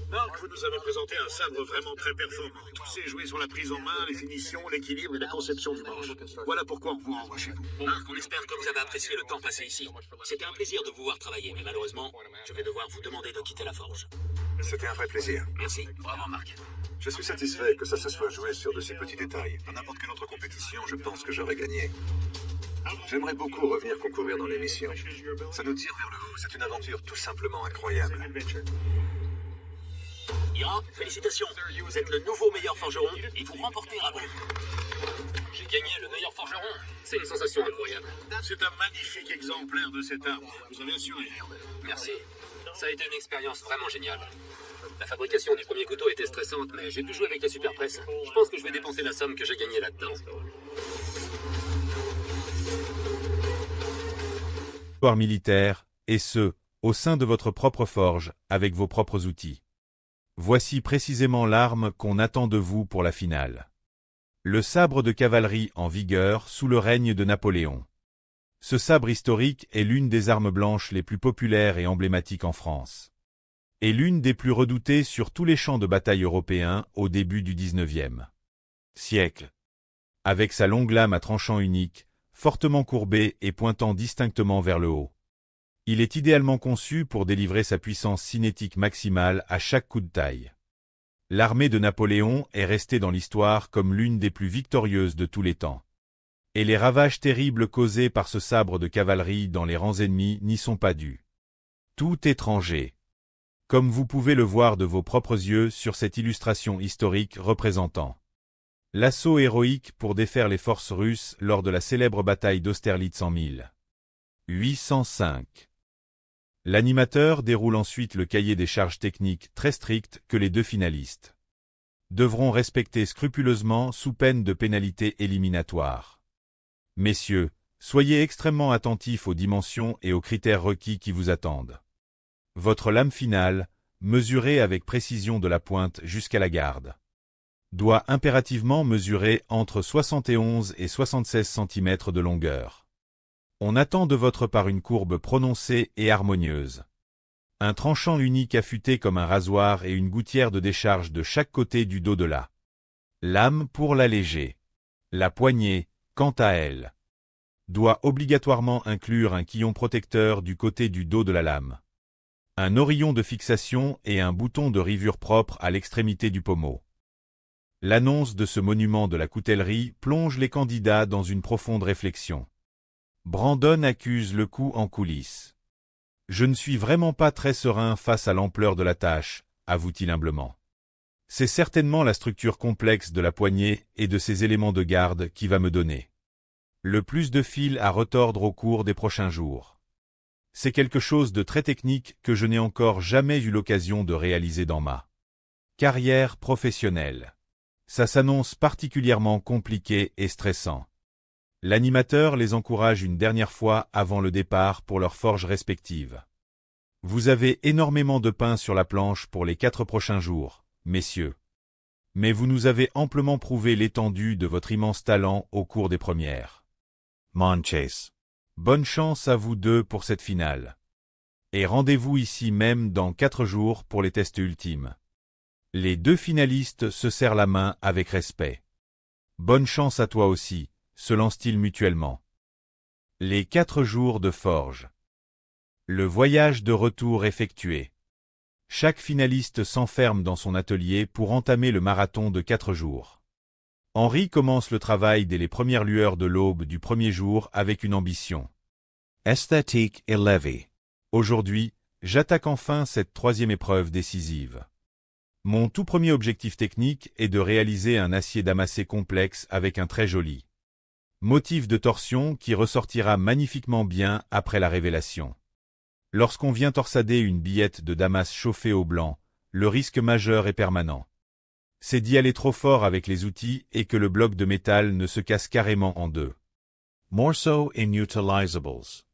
Marc, vous nous avez présenté un sabre vraiment très performant. Tout s'est joué sur la prise en main, les finitions, l'équilibre et la conception du manche. Voilà pourquoi on vous renvoie chez vous. Marc, on espère que vous avez apprécié le temps passé ici. C'était un plaisir de vous voir travailler, mais malheureusement, je vais devoir vous demander de quitter la forge. C'était un vrai plaisir. Merci. Bravo, Marc. Je suis satisfait que ça se soit joué sur de ces petits détails. Dans n'importe quelle autre compétition, je pense que j'aurais gagné. J'aimerais beaucoup revenir concourir dans l'émission. Ça nous tire vers le haut. C'est une aventure tout simplement incroyable. Ira, félicitations. Vous êtes le nouveau meilleur forgeron et vous remportez Ramon. J'ai gagné le meilleur forgeron. C'est une sensation incroyable. C'est un magnifique exemplaire de cette arme. Vous avez assuré. Merci. Ça a été une expérience vraiment géniale. La fabrication du premier couteau était stressante, mais j'ai pu jouer avec la super presse. Je pense que je vais dépenser la somme que j'ai gagnée là-dedans. Histoire militaire, et ce, au sein de votre propre forge, avec vos propres outils. Voici précisément l'arme qu'on attend de vous pour la finale. Le sabre de cavalerie en vigueur sous le règne de Napoléon. Ce sabre historique est l'une des armes blanches les plus populaires et emblématiques en France. Et l'une des plus redoutées sur tous les champs de bataille européens au début du XIXe siècle. Avec sa longue lame à tranchant unique, fortement courbé et pointant distinctement vers le haut. Il est idéalement conçu pour délivrer sa puissance cinétique maximale à chaque coup de taille. L'armée de Napoléon est restée dans l'histoire comme l'une des plus victorieuses de tous les temps. Et les ravages terribles causés par ce sabre de cavalerie dans les rangs ennemis n'y sont pas dus. Tout étranger. Comme vous pouvez le voir de vos propres yeux sur cette illustration historique représentant l'assaut héroïque pour défaire les forces russes lors de la célèbre bataille d'Austerlitz en 1805. L'animateur déroule ensuite le cahier des charges techniques très strict que les deux finalistes devront respecter scrupuleusement sous peine de pénalité éliminatoire. Messieurs, soyez extrêmement attentifs aux dimensions et aux critères requis qui vous attendent. Votre lame finale, mesurée avec précision de la pointe jusqu'à la garde, doit impérativement mesurer entre 71 et 76 cm de longueur. On attend de votre part une courbe prononcée et harmonieuse. Un tranchant unique affûté comme un rasoir et une gouttière de décharge de chaque côté du dos de la lame pour l'alléger. La poignée, quant à elle, doit obligatoirement inclure un quillon protecteur du côté du dos de la lame, un orillon de fixation et un bouton de rivure propre à l'extrémité du pommeau. L'annonce de ce monument de la coutellerie plonge les candidats dans une profonde réflexion. Brandon accuse le coup en coulisses. « Je ne suis vraiment pas très serein face à l'ampleur de la tâche », avoue-t-il humblement. C'est certainement la structure complexe de la poignée et de ses éléments de garde qui va me donner le plus de fil à retordre au cours des prochains jours. C'est quelque chose de très technique que je n'ai encore jamais eu l'occasion de réaliser dans ma carrière professionnelle. Ça s'annonce particulièrement compliqué et stressant. L'animateur les encourage une dernière fois avant le départ pour leurs forges respectives. Vous avez énormément de pain sur la planche pour les 4 prochains jours, messieurs. Mais vous nous avez amplement prouvé l'étendue de votre immense talent au cours des premières manches. Bonne chance à vous deux pour cette finale. Et rendez-vous ici même dans 4 jours pour les tests ultimes. Les deux finalistes se serrent la main avec respect. Bonne chance à toi aussi, se lancent-ils mutuellement. Les 4 jours de forge. Le voyage de retour effectué. Chaque finaliste s'enferme dans son atelier pour entamer le marathon de 4 jours. Henri commence le travail dès les premières lueurs de l'aube du premier jour avec une ambition esthétique élevée. Aujourd'hui, j'attaque enfin cette 3e épreuve décisive. Mon tout premier objectif technique est de réaliser un acier damassé complexe avec un très joli motif de torsion qui ressortira magnifiquement bien après la révélation. Lorsqu'on vient torsader une billette de damas chauffée au blanc, le risque majeur est permanent. C'est d'y aller trop fort avec les outils et que le bloc de métal ne se casse carrément en deux. Morceaux inutilisables.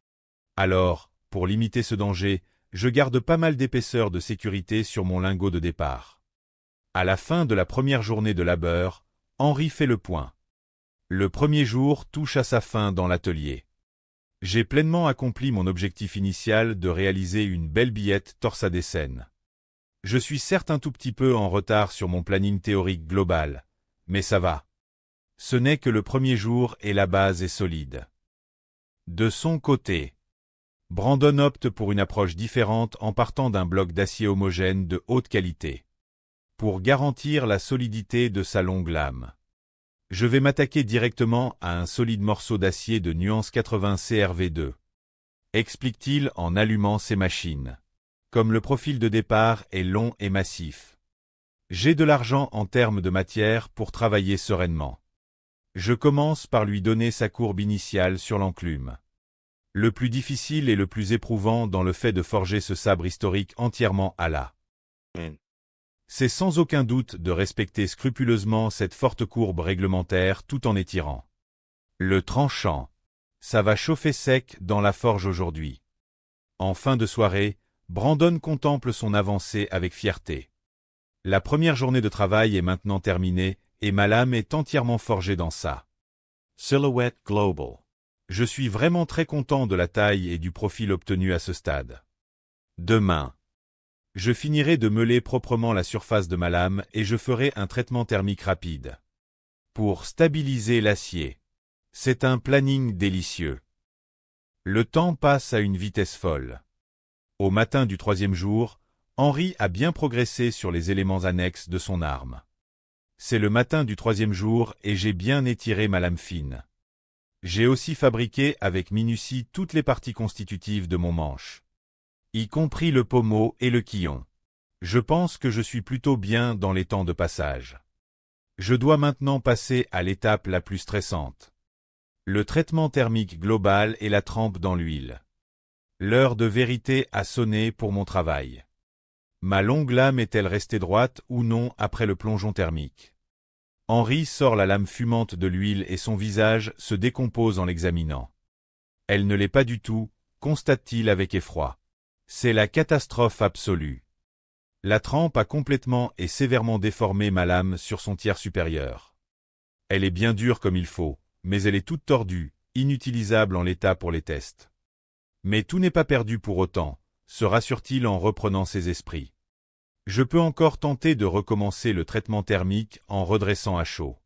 Alors, pour limiter ce danger, je garde pas mal d'épaisseur de sécurité sur mon lingot de départ. À la fin de la première journée de labeur, Henri fait le point. Le premier jour touche à sa fin dans l'atelier. J'ai pleinement accompli mon objectif initial de réaliser une belle billette torsadée saine. Je suis certes un tout petit peu en retard sur mon planning théorique global, mais ça va. Ce n'est que le premier jour et la base est solide. De son côté, Brandon opte pour une approche différente en partant d'un bloc d'acier homogène de haute qualité, pour garantir la solidité de sa longue lame. Je vais m'attaquer directement à un solide morceau d'acier de nuance 80 CRV2, explique-t-il en allumant ses machines. Comme le profil de départ est long et massif. J'ai de l'argent en termes de matière pour travailler sereinement. Je commence par lui donner sa courbe initiale sur l'enclume. Le plus difficile et le plus éprouvant dans le fait de forger ce sabre historique entièrement à la main. C'est sans aucun doute de respecter scrupuleusement cette forte courbe réglementaire tout en étirant. Le tranchant. Ça va chauffer sec dans la forge aujourd'hui. En fin de soirée, Brandon contemple son avancée avec fierté. La première journée de travail est maintenant terminée et ma lame est entièrement forgée dans ça. Silhouette Global. Je suis vraiment très content de la taille et du profil obtenu à ce stade. Demain, je finirai de meuler proprement la surface de ma lame et je ferai un traitement thermique rapide pour stabiliser l'acier. C'est un planning délicieux. Le temps passe à une vitesse folle. Au matin du 3e jour, Henry a bien progressé sur les éléments annexes de son arme. C'est le matin du 3e jour et j'ai bien étiré ma lame fine. J'ai aussi fabriqué avec minutie toutes les parties constitutives de mon manche, y compris le pommeau et le quillon. Je pense que je suis plutôt bien dans les temps de passage. Je dois maintenant passer à l'étape la plus stressante. Le traitement thermique global et la trempe dans l'huile. L'heure de vérité a sonné pour mon travail. Ma longue lame est-elle restée droite ou non après le plongeon thermique? Henry sort la lame fumante de l'huile et son visage se décompose en l'examinant. Elle ne l'est pas du tout, constate-t-il avec effroi. C'est la catastrophe absolue. La trempe a complètement et sévèrement déformé ma lame sur son tiers supérieur. Elle est bien dure comme il faut, mais elle est toute tordue, inutilisable en l'état pour les tests. Mais tout n'est pas perdu pour autant, se rassure-t-il en reprenant ses esprits. Je peux encore tenter de recommencer le traitement thermique en redressant à chaud.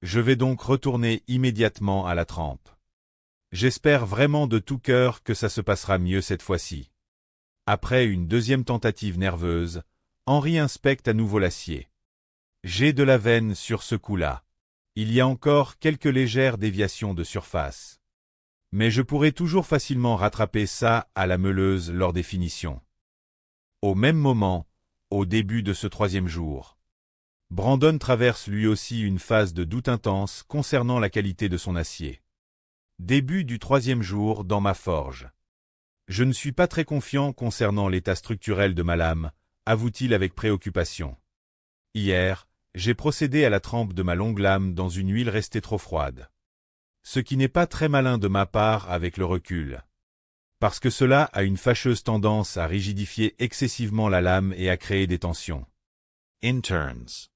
Je vais donc retourner immédiatement à la trempe. J'espère vraiment de tout cœur que ça se passera mieux cette fois-ci. Après une deuxième tentative nerveuse, Henry inspecte à nouveau l'acier. J'ai de la veine sur ce coup-là. Il y a encore quelques légères déviations de surface. Mais je pourrais toujours facilement rattraper ça à la meuleuse lors des finitions. Au même moment, au début de ce 3e jour, Brandon traverse lui aussi une phase de doute intense concernant la qualité de son acier. Début du 3e jour dans ma forge. Je ne suis pas très confiant concernant l'état structurel de ma lame, avoue-t-il avec préoccupation. Hier, j'ai procédé à la trempe de ma longue lame dans une huile restée trop froide. Ce qui n'est pas très malin de ma part avec le recul. Parce que cela a une fâcheuse tendance à rigidifier excessivement la lame et à créer des tensions. Interns.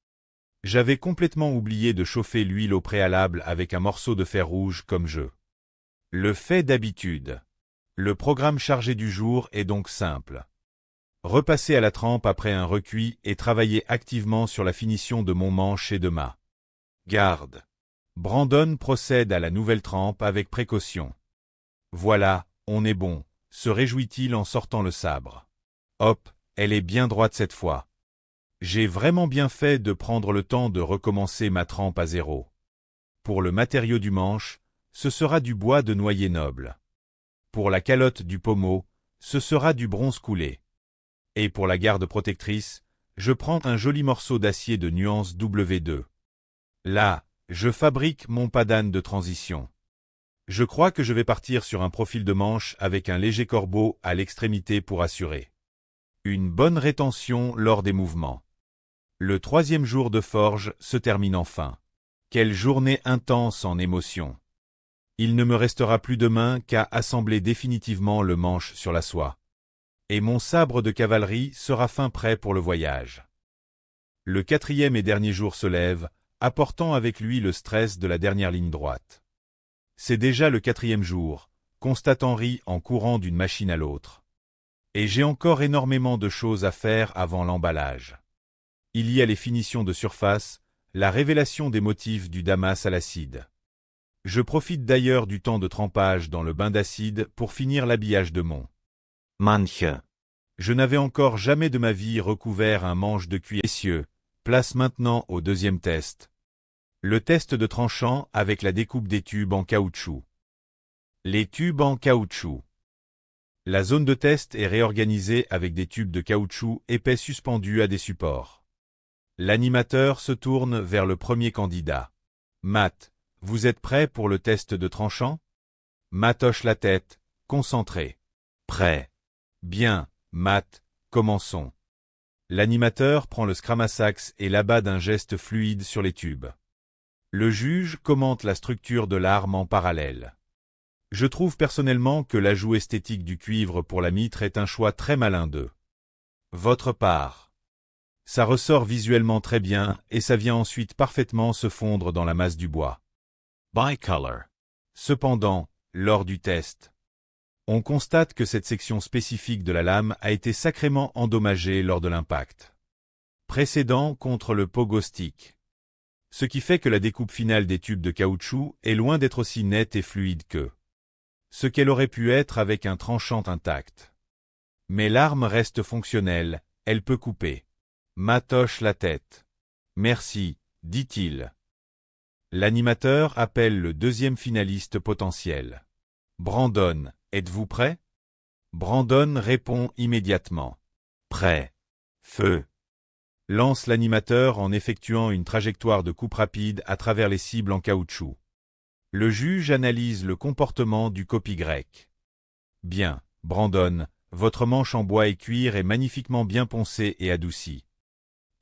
J'avais complètement oublié de chauffer l'huile au préalable avec un morceau de fer rouge comme je le fais d'habitude. Le programme chargé du jour est donc simple. Repasser à la trempe après un recuit et travailler activement sur la finition de mon manche et de ma garde. Brandon procède à la nouvelle trempe avec précaution. Voilà, on est bon, se réjouit-il en sortant le sabre. Hop, elle est bien droite cette fois. J'ai vraiment bien fait de prendre le temps de recommencer ma trempe à zéro. Pour le matériau du manche, ce sera du bois de noyer noble. Pour la calotte du pommeau, ce sera du bronze coulé. Et pour la garde protectrice, je prends un joli morceau d'acier de nuance W2. Là, je fabrique mon padane de transition. Je crois que je vais partir sur un profil de manche avec un léger corbeau à l'extrémité pour assurer une bonne rétention lors des mouvements. Le 3e jour de forge se termine enfin. Quelle journée intense en émotions. Il ne me restera plus de main qu'à assembler définitivement le manche sur la soie. Et mon sabre de cavalerie sera fin prêt pour le voyage. Le 4e et dernier jour se lève, apportant avec lui le stress de la dernière ligne droite. C'est déjà le 4e jour, constate Henry en courant d'une machine à l'autre. Et j'ai encore énormément de choses à faire avant l'emballage. Il y a les finitions de surface, la révélation des motifs du damas à l'acide. Je profite d'ailleurs du temps de trempage dans le bain d'acide pour finir l'habillage de mon manche. Je n'avais encore jamais de ma vie recouvert un manche de cuir. Messieurs, place maintenant au 2e test. Le test de tranchant avec la découpe des tubes en caoutchouc. Les tubes en caoutchouc. La zone de test est réorganisée avec des tubes de caoutchouc épais suspendus à des supports. L'animateur se tourne vers le premier candidat. Matt, vous êtes prêt pour le test de tranchant? Matt hoche la tête, concentré. Prêt. Bien, Matt, commençons. L'animateur prend le scramasax et l'abat d'un geste fluide sur les tubes. Le juge commente la structure de l'arme en parallèle. Je trouve personnellement que l'ajout esthétique du cuivre pour la mitre est un choix très malin de votre part. Ça ressort visuellement très bien et ça vient ensuite parfaitement se fondre dans la masse du bois. Bicolor. Cependant, lors du test, on constate que cette section spécifique de la lame a été sacrément endommagée lors de l'impact précédent contre le pogo stick. Ce qui fait que la découpe finale des tubes de caoutchouc est loin d'être aussi nette et fluide que ce qu'elle aurait pu être avec un tranchant intact. Mais l'arme reste fonctionnelle, elle peut couper. Matt hoche la tête. Merci, dit-il. L'animateur appelle le deuxième finaliste potentiel. Brandon, êtes-vous prêt? Brandon répond immédiatement. Prêt. Feu. Lance l'animateur en effectuant une trajectoire de coupe rapide à travers les cibles en caoutchouc. Le juge analyse le comportement du copie grec. Bien, Brandon, votre manche en bois et cuir est magnifiquement bien poncé et adouci.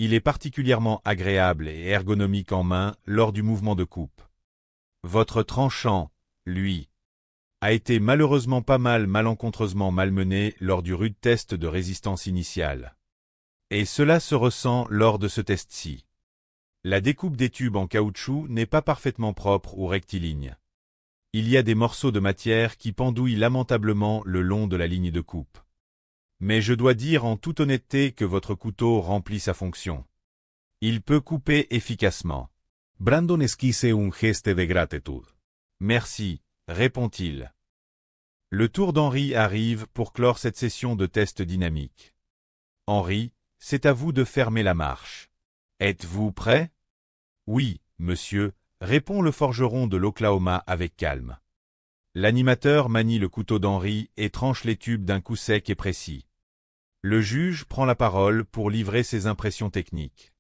Il est particulièrement agréable et ergonomique en main lors du mouvement de coupe. Votre tranchant, lui, a été malheureusement pas mal malencontreusement malmené lors du rude test de résistance initiale. Et cela se ressent lors de ce test-ci. La découpe des tubes en caoutchouc n'est pas parfaitement propre ou rectiligne. Il y a des morceaux de matière qui pendouillent lamentablement le long de la ligne de coupe. Mais je dois dire en toute honnêteté que votre couteau remplit sa fonction. Il peut couper efficacement. Brandon esquisse un geste de gratitud. Merci, répond-il. Le tour d'Henry arrive pour clore cette session de test dynamique. Henry, c'est à vous de fermer la marche. Êtes-vous prêt? Oui, monsieur, répond le forgeron de l'Oklahoma avec calme. L'animateur manie le couteau d'Henry et tranche les tubes d'un coup sec et précis. Le juge prend la parole pour livrer ses impressions techniques.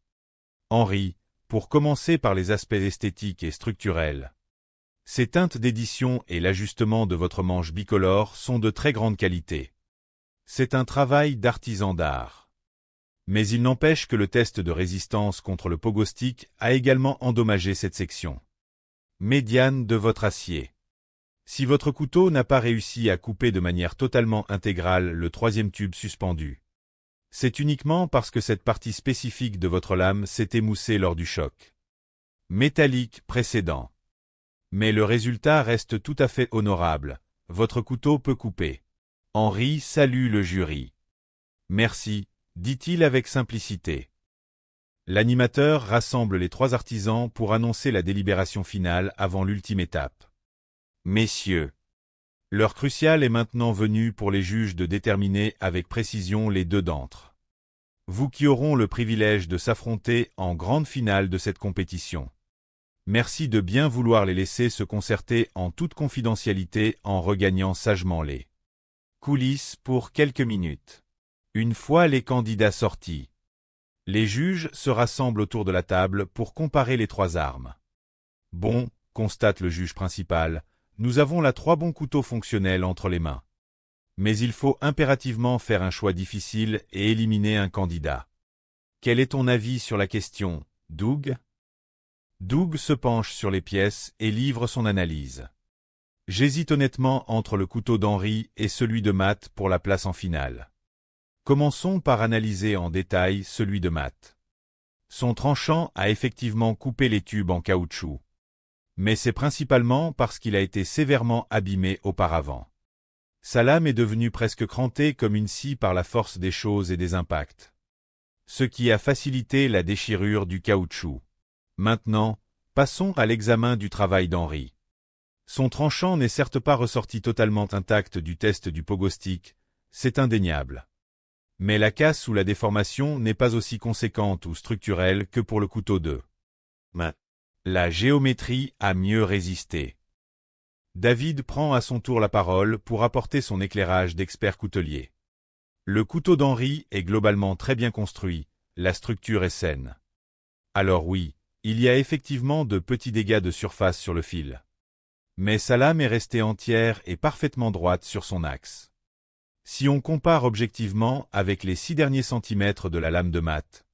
Henry, pour commencer par les aspects esthétiques et structurels. Ces teintes d'édition et l'ajustement de votre manche bicolore sont de très grande qualité. C'est un travail d'artisan d'art. Mais il n'empêche que le test de résistance contre le pogo stick a également endommagé cette section médiane de votre acier. Si votre couteau n'a pas réussi à couper de manière totalement intégrale le troisième tube suspendu, c'est uniquement parce que cette partie spécifique de votre lame s'est émoussée lors du choc métallique précédent. Mais le résultat reste tout à fait honorable, votre couteau peut couper. Henry salue le jury. Merci, dit-il avec simplicité. L'animateur rassemble les trois artisans pour annoncer la délibération finale avant l'ultime étape. Messieurs, l'heure cruciale est maintenant venue pour les juges de déterminer avec précision les deux d'entre vous qui auront le privilège de s'affronter en grande finale de cette compétition. Merci de bien vouloir les laisser se concerter en toute confidentialité en regagnant sagement les coulisses pour quelques minutes. Une fois les candidats sortis, les juges se rassemblent autour de la table pour comparer les trois armes. Bon, constate le juge principal, nous avons là trois bons couteaux fonctionnels entre les mains. Mais il faut impérativement faire un choix difficile et éliminer un candidat. Quel est ton avis sur la question, Doug? Doug se penche sur les pièces et livre son analyse. J'hésite honnêtement entre le couteau d'Henry et celui de Matt pour la place en finale. Commençons par analyser en détail celui de Matt. Son tranchant a effectivement coupé les tubes en caoutchouc. Mais c'est principalement parce qu'il a été sévèrement abîmé auparavant. Sa lame est devenue presque crantée comme une scie par la force des choses et des impacts. Ce qui a facilité la déchirure du caoutchouc. Maintenant, passons à l'examen du travail d'Henry. Son tranchant n'est certes pas ressorti totalement intact du test du pogo stick, c'est indéniable. Mais la casse ou la déformation n'est pas aussi conséquente ou structurelle que pour le couteau de Matt. La géométrie a mieux résisté. David prend à son tour la parole pour apporter son éclairage d'expert coutelier. Le couteau d'Henry est globalement très bien construit, la structure est saine. Alors oui, il y a effectivement de petits dégâts de surface sur le fil. Mais sa lame est restée entière et parfaitement droite sur son axe. Si on compare objectivement avec les 6 derniers centimètres de la lame de Matt,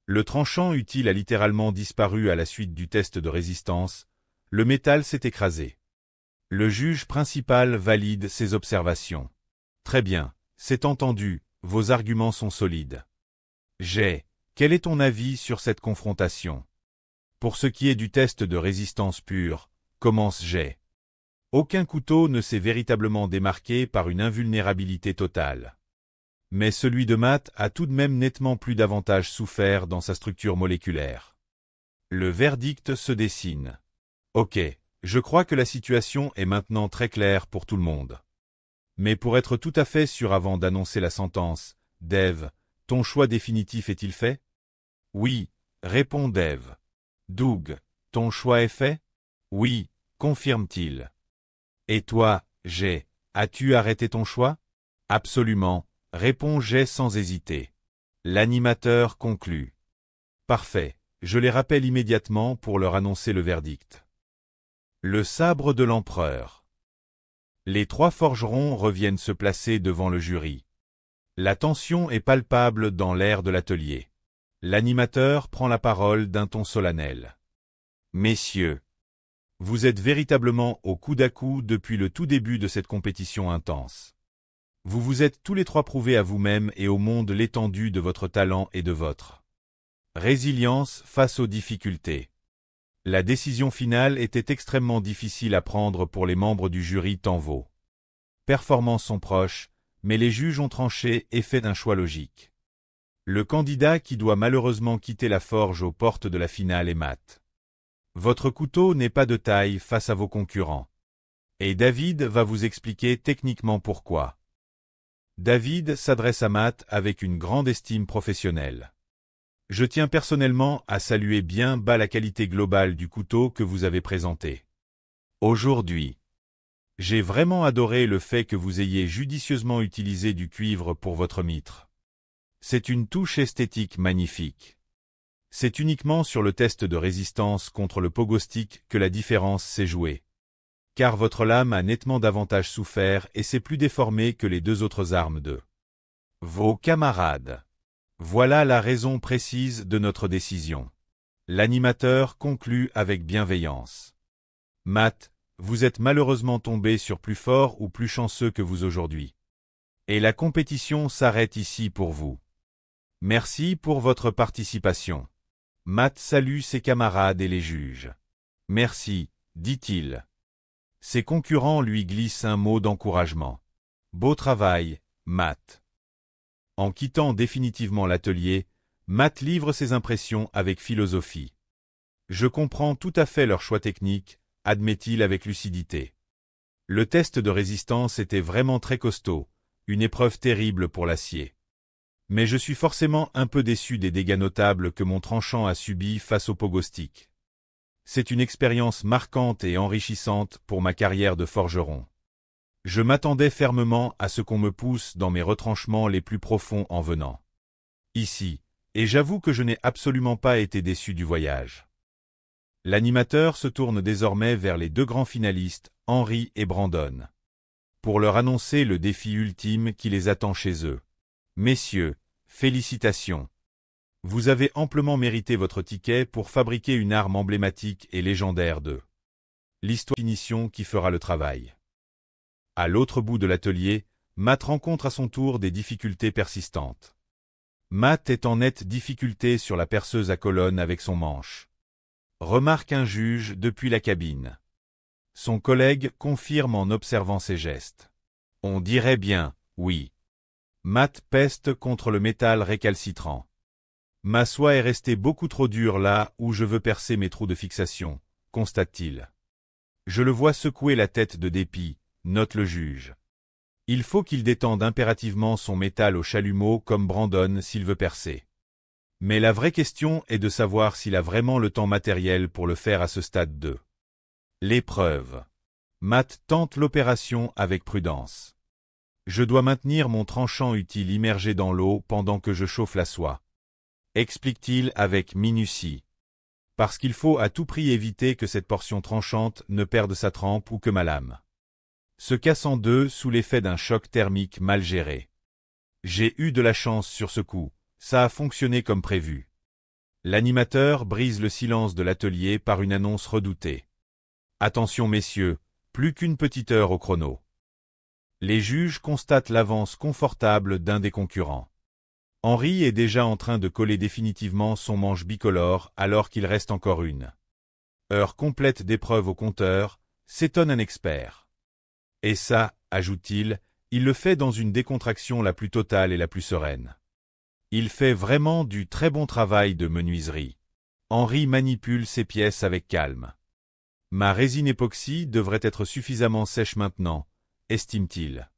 le tranchant utile a littéralement disparu à la suite du test de résistance, le métal s'est écrasé. Le juge principal valide ces observations. Très bien, c'est entendu, vos arguments sont solides. Jay, quel est ton avis sur cette confrontation? Pour ce qui est du test de résistance pure, commence Jay. Aucun couteau ne s'est véritablement démarqué par une invulnérabilité totale. Mais celui de Matt a tout de même nettement plus d'avantages souffert dans sa structure moléculaire. Le verdict se dessine. Ok, je crois que la situation est maintenant très claire pour tout le monde. Mais pour être tout à fait sûr avant d'annoncer la sentence, Dave, ton choix définitif est-il fait? Oui, répond Dave. Doug, ton choix est fait? Oui, confirme-t-il. Et toi, Jay, as-tu arrêté ton choix? Absolument, répond Jay sans hésiter. L'animateur conclut. Parfait, je les rappelle immédiatement pour leur annoncer le verdict. Le sabre de l'empereur. Les trois forgerons reviennent se placer devant le jury. La tension est palpable dans l'air de l'atelier. L'animateur prend la parole d'un ton solennel. Messieurs, vous êtes véritablement au coude à coude depuis le tout début de cette compétition intense. Vous vous êtes tous les trois prouvés à vous-même et au monde l'étendue de votre talent et de votre résilience face aux difficultés. La décision finale était extrêmement difficile à prendre pour les membres du jury tant vos performances sont proches, mais les juges ont tranché et fait un choix logique. Le candidat qui doit malheureusement quitter la forge aux portes de la finale est Matt. Votre couteau n'est pas de taille face à vos concurrents. Et David va vous expliquer techniquement pourquoi. David s'adresse à Matt avec une grande estime professionnelle. Je tiens personnellement à saluer bien bas la qualité globale du couteau que vous avez présenté. Aujourd'hui, j'ai vraiment adoré le fait que vous ayez judicieusement utilisé du cuivre pour votre mitre. C'est une touche esthétique magnifique. C'est uniquement sur le test de résistance contre le pogo stick que la différence s'est jouée. Car votre lame a nettement davantage souffert et c'est plus déformé que les deux autres armes de vos camarades. Voilà la raison précise de notre décision. L'animateur conclut avec bienveillance. Matt, vous êtes malheureusement tombé sur plus fort ou plus chanceux que vous aujourd'hui. Et la compétition s'arrête ici pour vous. Merci pour votre participation. Matt salue ses camarades et les juges. Merci, dit-il. Ses concurrents lui glissent un mot d'encouragement. Beau travail, Matt. En quittant définitivement l'atelier, Matt livre ses impressions avec philosophie. Je comprends tout à fait leur choix technique, admet-il avec lucidité. Le test de résistance était vraiment très costaud, une épreuve terrible pour l'acier. Mais je suis forcément un peu déçu des dégâts notables que mon tranchant a subis face au pogo stick. C'est une expérience marquante et enrichissante pour ma carrière de forgeron. Je m'attendais fermement à ce qu'on me pousse dans mes retranchements les plus profonds en venant ici, et j'avoue que je n'ai absolument pas été déçu du voyage. L'animateur se tourne désormais vers les deux grands finalistes, Henry et Brandon, pour leur annoncer le défi ultime qui les attend chez eux. Messieurs, félicitations. Vous avez amplement mérité votre ticket pour fabriquer une arme emblématique et légendaire de l'histoire finition qui fera le travail. À l'autre bout de l'atelier, Matt rencontre à son tour des difficultés persistantes. Matt est en nette difficulté sur la perceuse à colonne avec son manche. Remarque un juge depuis la cabine. Son collègue confirme en observant ses gestes. On dirait bien, oui. Matt peste contre le métal récalcitrant. Ma soie est restée beaucoup trop dure là où je veux percer mes trous de fixation, constate-t-il. Je le vois secouer la tête de dépit, note le juge. Il faut qu'il détende impérativement son métal au chalumeau comme Brandon s'il veut percer. Mais la vraie question est de savoir s'il a vraiment le temps matériel pour le faire à ce stade de l'épreuve. Matt tente l'opération avec prudence. Je dois maintenir mon tranchant utile immergé dans l'eau pendant que je chauffe la soie. Explique-t-il avec minutie. Parce qu'il faut à tout prix éviter que cette portion tranchante ne perde sa trempe ou que ma lame se casse en deux sous l'effet d'un choc thermique mal géré. J'ai eu de la chance sur ce coup, ça a fonctionné comme prévu. L'animateur brise le silence de l'atelier par une annonce redoutée. Attention messieurs, plus qu'une petite heure au chrono. Les juges constatent l'avance confortable d'un des concurrents. Henry est déjà en train de coller définitivement son manche bicolore alors qu'il reste encore une heure complète d'épreuve au compteur, s'étonne un expert. Et ça, ajoute-t-il, il le fait dans une décontraction la plus totale et la plus sereine. Il fait vraiment du très bon travail de menuiserie. Henri manipule ses pièces avec calme. Ma résine époxy devrait être suffisamment sèche maintenant, estime-t-il.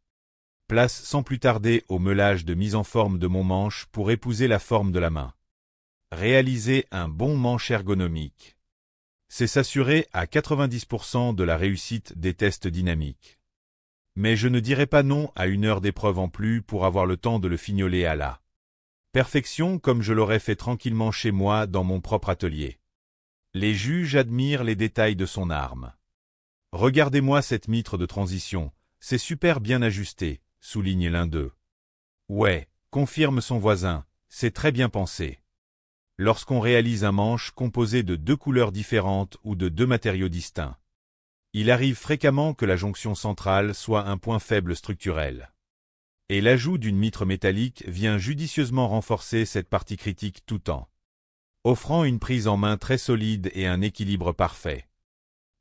Place sans plus tarder au meulage de mise en forme de mon manche pour épouser la forme de la main. Réaliser un bon manche ergonomique. C'est s'assurer à 90% de la réussite des tests dynamiques. Mais je ne dirai pas non à 1 heure d'épreuve en plus pour avoir le temps de le fignoler à la perfection comme je l'aurais fait tranquillement chez moi dans mon propre atelier. Les juges admirent les détails de son arme. Regardez-moi cette mitre de transition, c'est super bien ajusté, souligne l'un d'eux. Ouais, confirme son voisin, c'est très bien pensé. Lorsqu'on réalise un manche composé de 2 couleurs différentes ou de 2 matériaux distincts, il arrive fréquemment que la jonction centrale soit un point faible structurel. Et l'ajout d'une mitre métallique vient judicieusement renforcer cette partie critique tout en offrant une prise en main très solide et un équilibre parfait.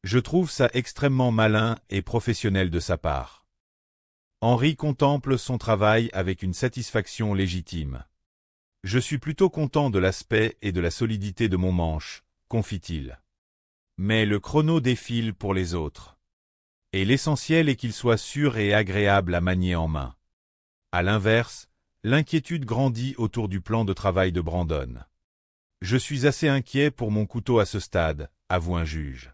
Je trouve ça extrêmement malin et professionnel de sa part. Henri contemple son travail avec une satisfaction légitime. Je suis plutôt content de l'aspect et de la solidité de mon manche, confie-t-il. Mais le chrono défile pour les autres. Et l'essentiel est qu'il soit sûr et agréable à manier en main. À l'inverse, l'inquiétude grandit autour du plan de travail de Brandon. Je suis assez inquiet pour mon couteau à ce stade, avoue un juge.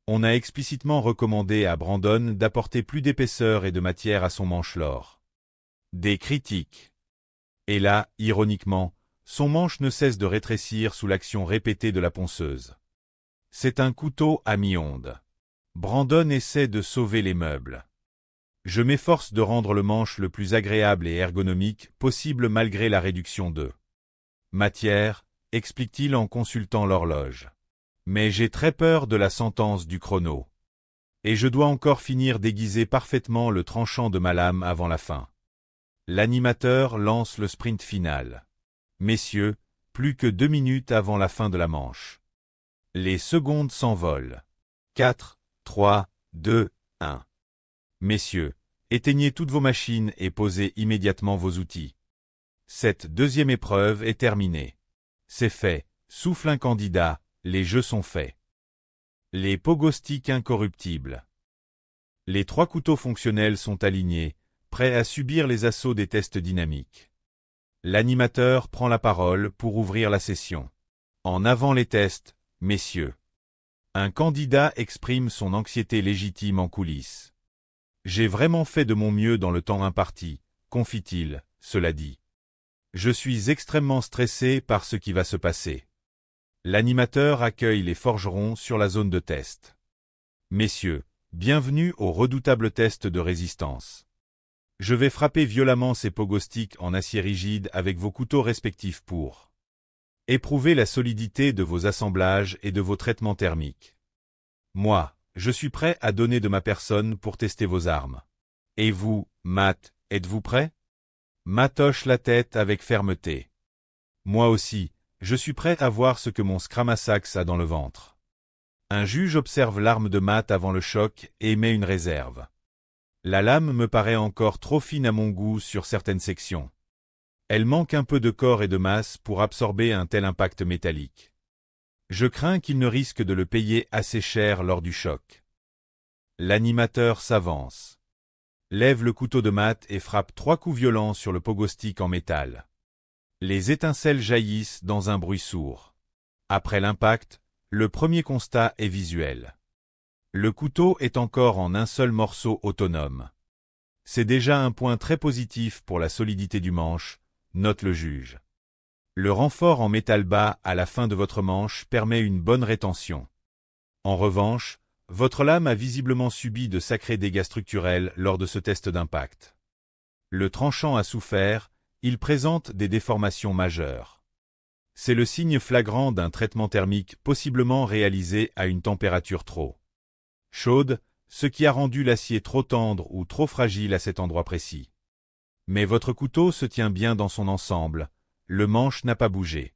On a explicitement recommandé à Brandon d'apporter plus d'épaisseur et de matière à son manche lors des critiques. Et là, ironiquement, son manche ne cesse de rétrécir sous l'action répétée de la ponceuse. C'est un couteau à mi-onde. Brandon essaie de sauver les meubles. Je m'efforce de rendre le manche le plus agréable et ergonomique possible malgré la réduction de matière, explique-t-il en consultant l'horloge. Mais j'ai très peur de la sentence du chrono. Et je dois encore finir d'aiguiser parfaitement le tranchant de ma lame avant la fin. L'animateur lance le sprint final. Messieurs, plus que 2 minutes avant la fin de la manche. Les secondes s'envolent. 4, 3, 2, 1. Messieurs, éteignez toutes vos machines et posez immédiatement vos outils. Cette deuxième épreuve est terminée. C'est fait, souffle un candidat, les jeux sont faits. Les pogo-sticks incorruptibles. Les 3 couteaux fonctionnels sont alignés, prêts à subir les assauts des tests dynamiques. L'animateur prend la parole pour ouvrir la session. En avant les tests, messieurs. Un candidat exprime son anxiété légitime en coulisses. J'ai vraiment fait de mon mieux dans le temps imparti, confie-t-il, cela dit. Je suis extrêmement stressé par ce qui va se passer. L'animateur accueille les forgerons sur la zone de test. Messieurs, bienvenue au redoutable test de résistance. Je vais frapper violemment ces pogo-sticks en acier rigide avec vos couteaux respectifs pour éprouver la solidité de vos assemblages et de vos traitements thermiques. Moi, je suis prêt à donner de ma personne pour tester vos armes. Et vous, Matt, êtes-vous prêt? Matt hoche la tête avec fermeté. Moi aussi, je suis prêt à voir ce que mon Scramasax a dans le ventre. Un juge observe l'arme de Matt avant le choc et émet une réserve. La lame me paraît encore trop fine à mon goût sur certaines sections. Elle manque un peu de corps et de masse pour absorber un tel impact métallique. Je crains qu'il ne risque de le payer assez cher lors du choc. L'animateur s'avance. Lève le couteau de Matt et frappe 3 coups violents sur le pogo-stick en métal. Les étincelles jaillissent dans un bruit sourd. Après l'impact, le premier constat est visuel. Le couteau est encore en un seul morceau autonome. C'est déjà un point très positif pour la solidité du manche, note le juge. Le renfort en métal bas à la fin de votre manche permet une bonne rétention. En revanche, votre lame a visiblement subi de sacrés dégâts structurels lors de ce test d'impact. Le tranchant a souffert, il présente des déformations majeures. C'est le signe flagrant d'un traitement thermique possiblement réalisé à une température trop chaude, ce qui a rendu l'acier trop tendre ou trop fragile à cet endroit précis. Mais votre couteau se tient bien dans son ensemble, le manche n'a pas bougé.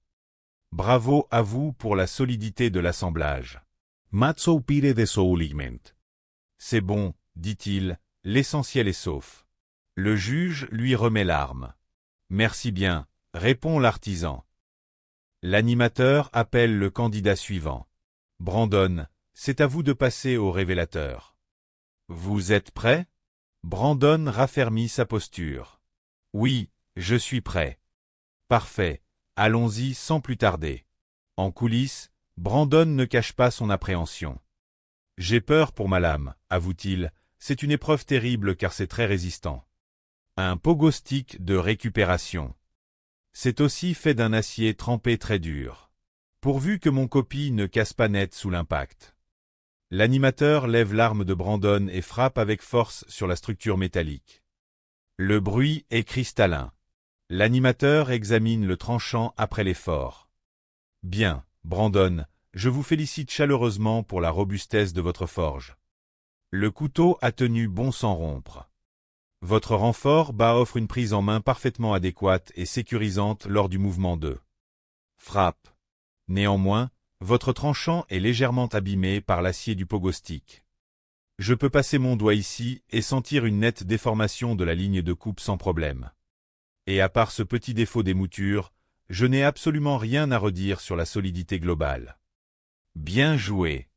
Bravo à vous pour la solidité de l'assemblage. Matt soupire désouliment. C'est bon, dit-il, l'essentiel est sauf. Le juge lui remet l'arme. Merci bien, répond l'artisan. L'animateur appelle le candidat suivant. Brandon, c'est à vous de passer au révélateur. Vous êtes prêt? Brandon raffermit sa posture. Oui, je suis prêt. Parfait, allons-y sans plus tarder. En coulisses, Brandon ne cache pas son appréhension. J'ai peur pour ma lame, avoue-t-il, c'est une épreuve terrible car c'est très résistant. Un pogo stick de récupération. C'est aussi fait d'un acier trempé très dur. Pourvu que mon copie ne casse pas net sous l'impact. L'animateur lève l'arme de Brandon et frappe avec force sur la structure métallique. Le bruit est cristallin. L'animateur examine le tranchant après l'effort. Bien, Brandon, je vous félicite chaleureusement pour la robustesse de votre forge. Le couteau a tenu bon sans rompre. Votre renfort bas offre une prise en main parfaitement adéquate et sécurisante lors du mouvement de frappe. Néanmoins, votre tranchant est légèrement abîmé par l'acier du pogo stick. Je peux passer mon doigt ici et sentir une nette déformation de la ligne de coupe sans problème. Et à part ce petit défaut d'émouture, je n'ai absolument rien à redire sur la solidité globale. Bien joué.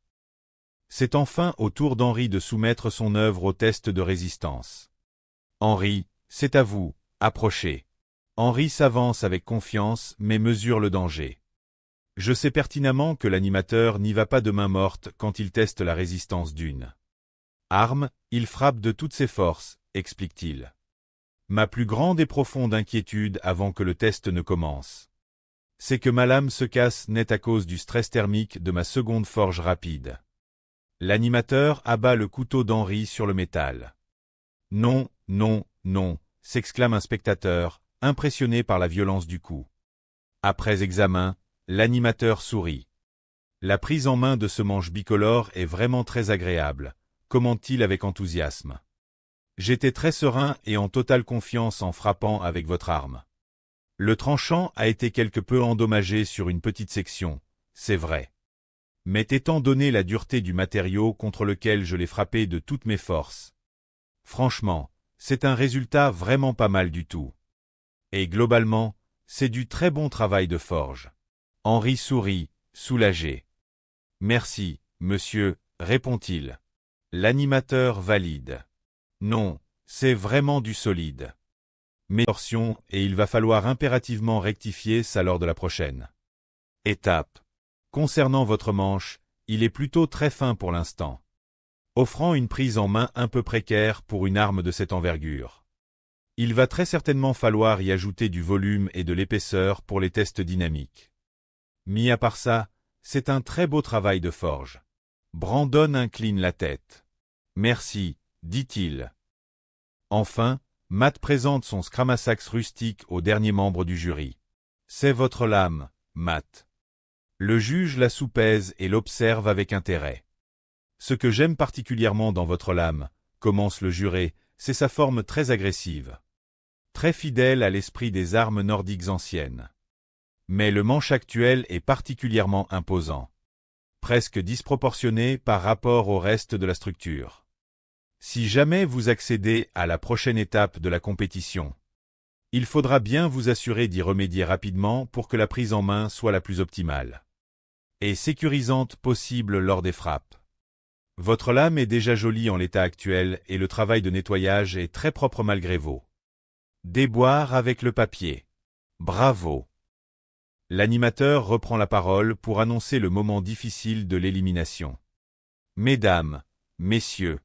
C'est enfin au tour d'Henri de soumettre son œuvre au test de résistance. Henri, c'est à vous, approchez. Henri s'avance avec confiance mais mesure le danger. Je sais pertinemment que l'animateur n'y va pas de main morte quand il teste la résistance d'une arme, il frappe de toutes ses forces, explique-t-il. Ma plus grande et profonde inquiétude avant que le test ne commence, c'est que ma lame se casse net à cause du stress thermique de ma seconde forge rapide. L'animateur abat le couteau d'Henri sur le métal. Non, non, non, s'exclame un spectateur, impressionné par la violence du coup. Après examen, l'animateur sourit. La prise en main de ce manche bicolore est vraiment très agréable, commente-t-il avec enthousiasme. J'étais très serein et en totale confiance en frappant avec votre arme. Le tranchant a été quelque peu endommagé sur une petite section, c'est vrai. Mais étant donné la dureté du matériau contre lequel je l'ai frappé de toutes mes forces, franchement, c'est un résultat vraiment pas mal du tout. Et globalement, c'est du très bon travail de forge. Henri sourit, soulagé. Merci, monsieur, répond-il. L'animateur valide. Non, c'est vraiment du solide. Mais torsion et il va falloir impérativement rectifier ça lors de la prochaine étape. Concernant votre manche, il est plutôt très fin pour l'instant, offrant une prise en main un peu précaire pour une arme de cette envergure. Il va très certainement falloir y ajouter du volume et de l'épaisseur pour les tests dynamiques. Mis à part ça, c'est un très beau travail de forge. Brandon incline la tête. Merci, dit-il. Enfin, Matt présente son Scramasax rustique au dernier membre du jury. C'est votre lame, Matt. Le juge la soupèse et l'observe avec intérêt. Ce que j'aime particulièrement dans votre lame, commence le juré, c'est sa forme très agressive. Très fidèle à l'esprit des armes nordiques anciennes. Mais le manche actuel est particulièrement imposant. Presque disproportionné par rapport au reste de la structure. Si jamais vous accédez à la prochaine étape de la compétition, il faudra bien vous assurer d'y remédier rapidement pour que la prise en main soit la plus optimale et sécurisante possible lors des frappes. Votre lame est déjà jolie en l'état actuel et le travail de nettoyage est très propre malgré vos déboires avec le papier. Bravo! L'animateur reprend la parole pour annoncer le moment difficile de l'élimination. Mesdames, messieurs,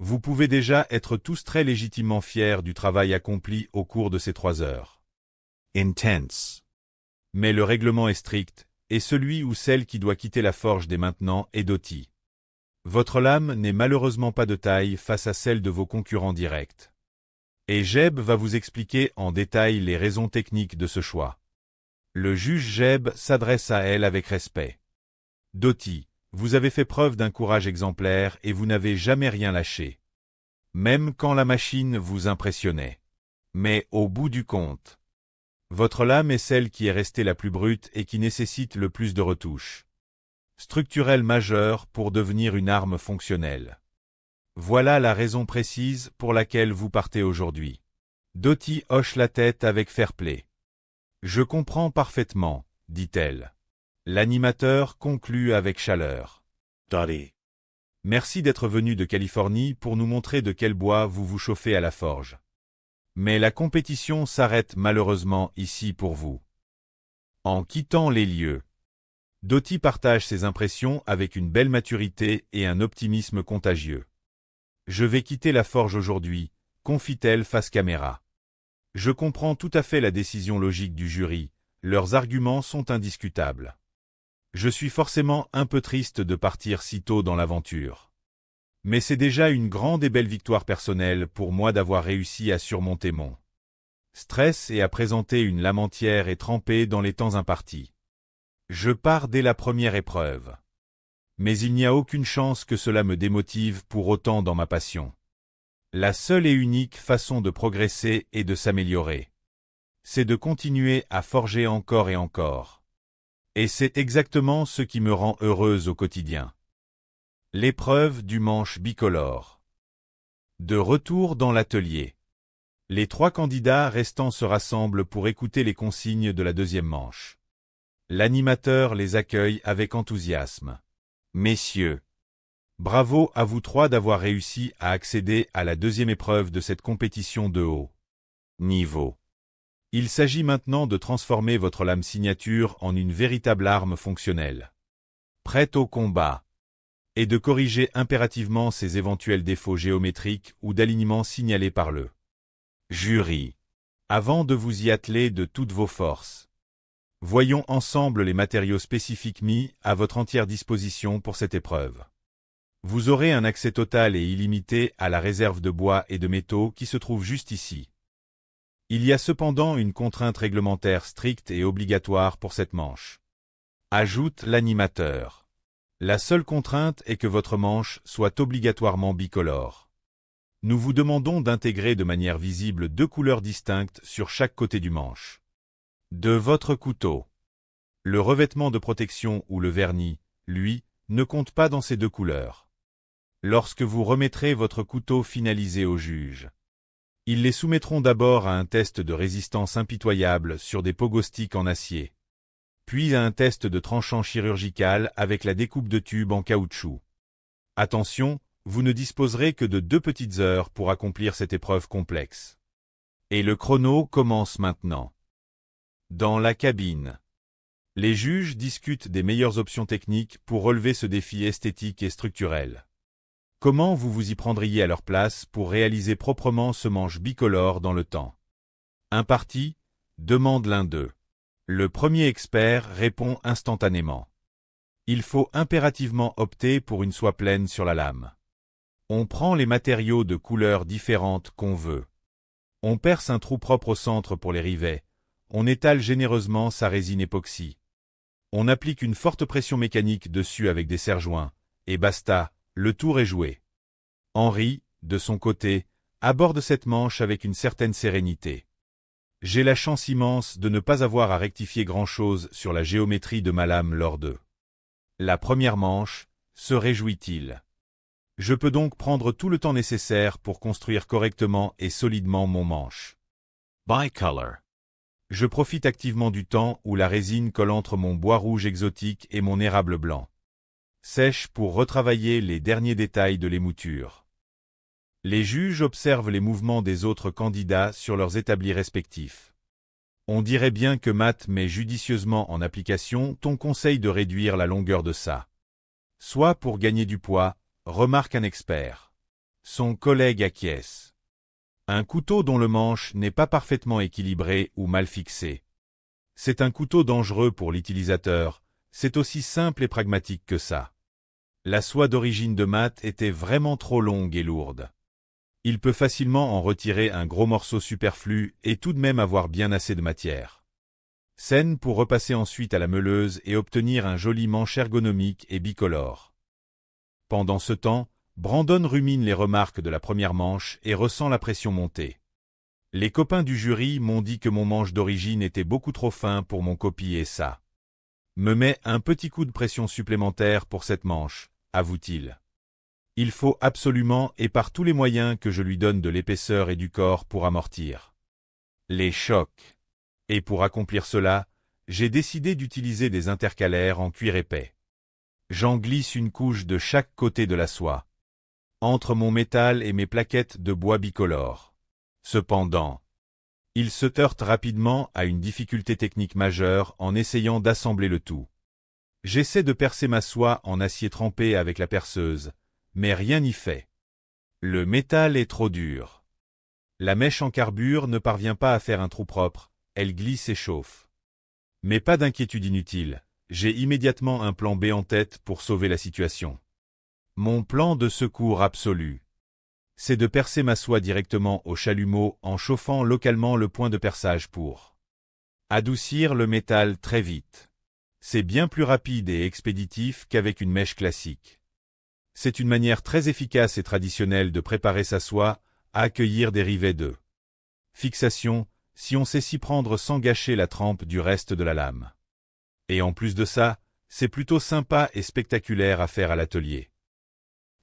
vous pouvez déjà être tous très légitimement fiers du travail accompli au cours de ces 3 heures. Intense. Mais le règlement est strict, et celui ou celle qui doit quitter la forge dès maintenant est Doty. Votre lame n'est malheureusement pas de taille face à celle de vos concurrents directs. Et Jeb va vous expliquer en détail les raisons techniques de ce choix. Le juge Jeb s'adresse à elle avec respect. Doty, vous avez fait preuve d'un courage exemplaire et vous n'avez jamais rien lâché. Même quand la machine vous impressionnait. Mais au bout du compte, votre lame est celle qui est restée la plus brute et qui nécessite le plus de retouches structurelles majeures pour devenir une arme fonctionnelle. Voilà la raison précise pour laquelle vous partez aujourd'hui. Doty hoche la tête avec fair play. Je comprends parfaitement, dit-elle. L'animateur conclut avec chaleur. Daddy. Merci d'être venu de Californie pour nous montrer de quel bois vous vous chauffez à la forge. Mais la compétition s'arrête malheureusement ici pour vous. En quittant les lieux, Dottie partage ses impressions avec une belle maturité et un optimisme contagieux. Je vais quitter la forge aujourd'hui, confie-t-elle face caméra. Je comprends tout à fait la décision logique du jury, leurs arguments sont indiscutables. Je suis forcément un peu triste de partir si tôt dans l'aventure. Mais c'est déjà une grande et belle victoire personnelle pour moi d'avoir réussi à surmonter mon stress et à présenter une lame entière et trempée dans les temps impartis. Je pars dès la première épreuve. Mais il n'y a aucune chance que cela me démotive pour autant dans ma passion. La seule et unique façon de progresser et de s'améliorer, c'est de continuer à forger encore et encore. Et c'est exactement ce qui me rend heureuse au quotidien. L'épreuve du manche bicolore. De retour dans l'atelier. Les 3 candidats restants se rassemblent pour écouter les consignes de la deuxième manche. L'animateur les accueille avec enthousiasme. Messieurs, bravo à vous 3 d'avoir réussi à accéder à la deuxième épreuve de cette compétition de haut niveau. Il s'agit maintenant de transformer votre lame signature en une véritable arme fonctionnelle, prête au combat, et de corriger impérativement ces éventuels défauts géométriques ou d'alignement signalés par le jury, avant de vous y atteler de toutes vos forces. Voyons ensemble les matériaux spécifiques mis à votre entière disposition pour cette épreuve. Vous aurez un accès total et illimité à la réserve de bois et de métaux qui se trouve juste ici. Il y a cependant une contrainte réglementaire stricte et obligatoire pour cette manche. Ajoute l'animateur. La seule contrainte est que votre manche soit obligatoirement bicolore. Nous vous demandons d'intégrer de manière visible 2 couleurs distinctes sur chaque côté du manche. De votre couteau. Le revêtement de protection ou le vernis, lui, ne compte pas dans ces 2 couleurs. Lorsque vous remettrez votre couteau finalisé au juge, ils les soumettront d'abord à un test de résistance impitoyable sur des pogostiques en acier, puis à un test de tranchant chirurgical avec la découpe de tubes en caoutchouc. Attention, vous ne disposerez que de 2 petites heures pour accomplir cette épreuve complexe. Et le chrono commence maintenant. Dans la cabine, les juges discutent des meilleures options techniques pour relever ce défi esthétique et structurel. Comment vous vous y prendriez à leur place pour réaliser proprement ce manche bicolore dans le temps imparti, demande l'un d'eux. Le premier expert répond instantanément. Il faut impérativement opter pour une soie pleine sur la lame. On prend les matériaux de couleurs différentes qu'on veut. On perce un trou propre au centre pour les rivets. On étale généreusement sa résine époxy. On applique une forte pression mécanique dessus avec des serre-joints, et basta, le tour est joué. Henri, de son côté, aborde cette manche avec une certaine sérénité. J'ai la chance immense de ne pas avoir à rectifier grand-chose sur la géométrie de ma lame lors de la première manche, se réjouit-il. Je peux donc prendre tout le temps nécessaire pour construire correctement et solidement mon manche. Bicolor. Je profite activement du temps où la résine colle entre mon bois rouge exotique et mon érable blanc. Sèche pour retravailler les derniers détails de l'émouture. Les juges observent les mouvements des autres candidats sur leurs établis respectifs. On dirait bien que Matt met judicieusement en application ton conseil de réduire la longueur de ça. Soit pour gagner du poids, remarque un expert. Son collègue acquiesce. Un couteau dont le manche n'est pas parfaitement équilibré ou mal fixé. C'est un couteau dangereux pour l'utilisateur, c'est aussi simple et pragmatique que ça. La soie d'origine de Matt était vraiment trop longue et lourde. Il peut facilement en retirer un gros morceau superflu et tout de même avoir bien assez de matière. Scène pour repasser ensuite à la meuleuse et obtenir un joli manche ergonomique et bicolore. Pendant ce temps, Brandon rumine les remarques de la première manche et ressent la pression monter. Les copains du jury m'ont dit que mon manche d'origine était beaucoup trop fin pour mon copie et ça me met un petit coup de pression supplémentaire pour cette manche, avoue-t-il. Il faut absolument et par tous les moyens que je lui donne de l'épaisseur et du corps pour amortir les chocs. Et pour accomplir cela, j'ai décidé d'utiliser des intercalaires en cuir épais. J'en glisse une couche de chaque côté de la soie, entre mon métal et mes plaquettes de bois bicolore. Cependant, il se heurte rapidement à une difficulté technique majeure en essayant d'assembler le tout. J'essaie de percer ma soie en acier trempé avec la perceuse, mais rien n'y fait. Le métal est trop dur. La mèche en carbure ne parvient pas à faire un trou propre, elle glisse et chauffe. Mais pas d'inquiétude inutile, j'ai immédiatement un plan B en tête pour sauver la situation. Mon plan de secours absolu, c'est de percer ma soie directement au chalumeau en chauffant localement le point de perçage pour adoucir le métal très vite. C'est bien plus rapide et expéditif qu'avec une mèche classique. C'est une manière très efficace et traditionnelle de préparer sa soie à accueillir des rivets de fixation, si on sait s'y prendre sans gâcher la trempe du reste de la lame. Et en plus de ça, c'est plutôt sympa et spectaculaire à faire à l'atelier.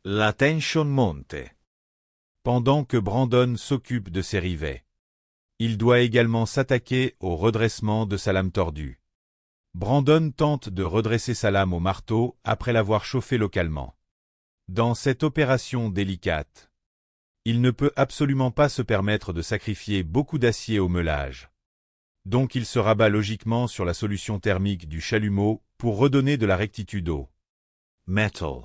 La tension monte. Pendant que Brandon s'occupe de ses rivets, il doit également s'attaquer au redressement de sa lame tordue. Brandon tente de redresser sa lame au marteau après l'avoir chauffée localement. Dans cette opération délicate, il ne peut absolument pas se permettre de sacrifier beaucoup d'acier au meulage. Donc il se rabat logiquement sur la solution thermique du chalumeau pour redonner de la rectitude au Metal.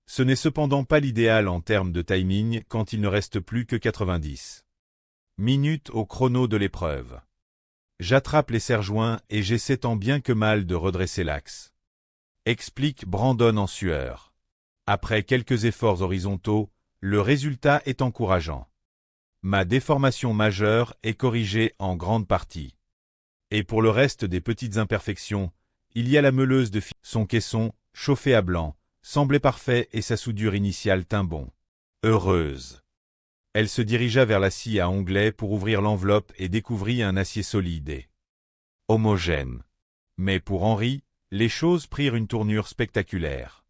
Ce n'est cependant pas l'idéal en termes de timing quand il ne reste plus que 90 minutes au chrono de l'épreuve. J'attrape les serre-joints et j'essaie tant bien que mal de redresser l'axe. Explique Brandon en sueur. Après quelques efforts horizontaux, le résultat est encourageant. Ma déformation majeure est corrigée en grande partie. Et pour le reste des petites imperfections, il y a la meuleuse de son caisson, chauffé à blanc, semblait parfait et sa soudure initiale tint bon. Heureuse. Elle se dirigea vers la scie à onglets pour ouvrir l'enveloppe et découvrit un acier solide et homogène. Mais pour Henry, les choses prirent une tournure spectaculaire.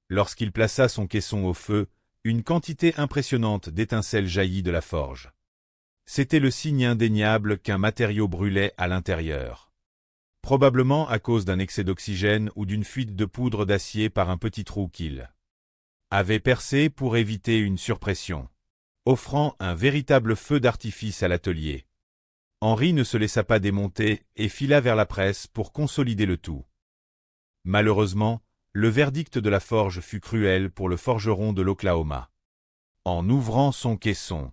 Lorsqu'il plaça son caisson au feu, une quantité impressionnante d'étincelles jaillit de la forge. C'était le signe indéniable qu'un matériau brûlait à l'intérieur. Probablement à cause d'un excès d'oxygène ou d'une fuite de poudre d'acier par un petit trou qu'il avait percé pour éviter une surpression, offrant un véritable feu d'artifice à l'atelier. Henry ne se laissa pas démonter et fila vers la presse pour consolider le tout. Malheureusement, le verdict de la forge fut cruel pour le forgeron de l'Oklahoma. En ouvrant son caisson,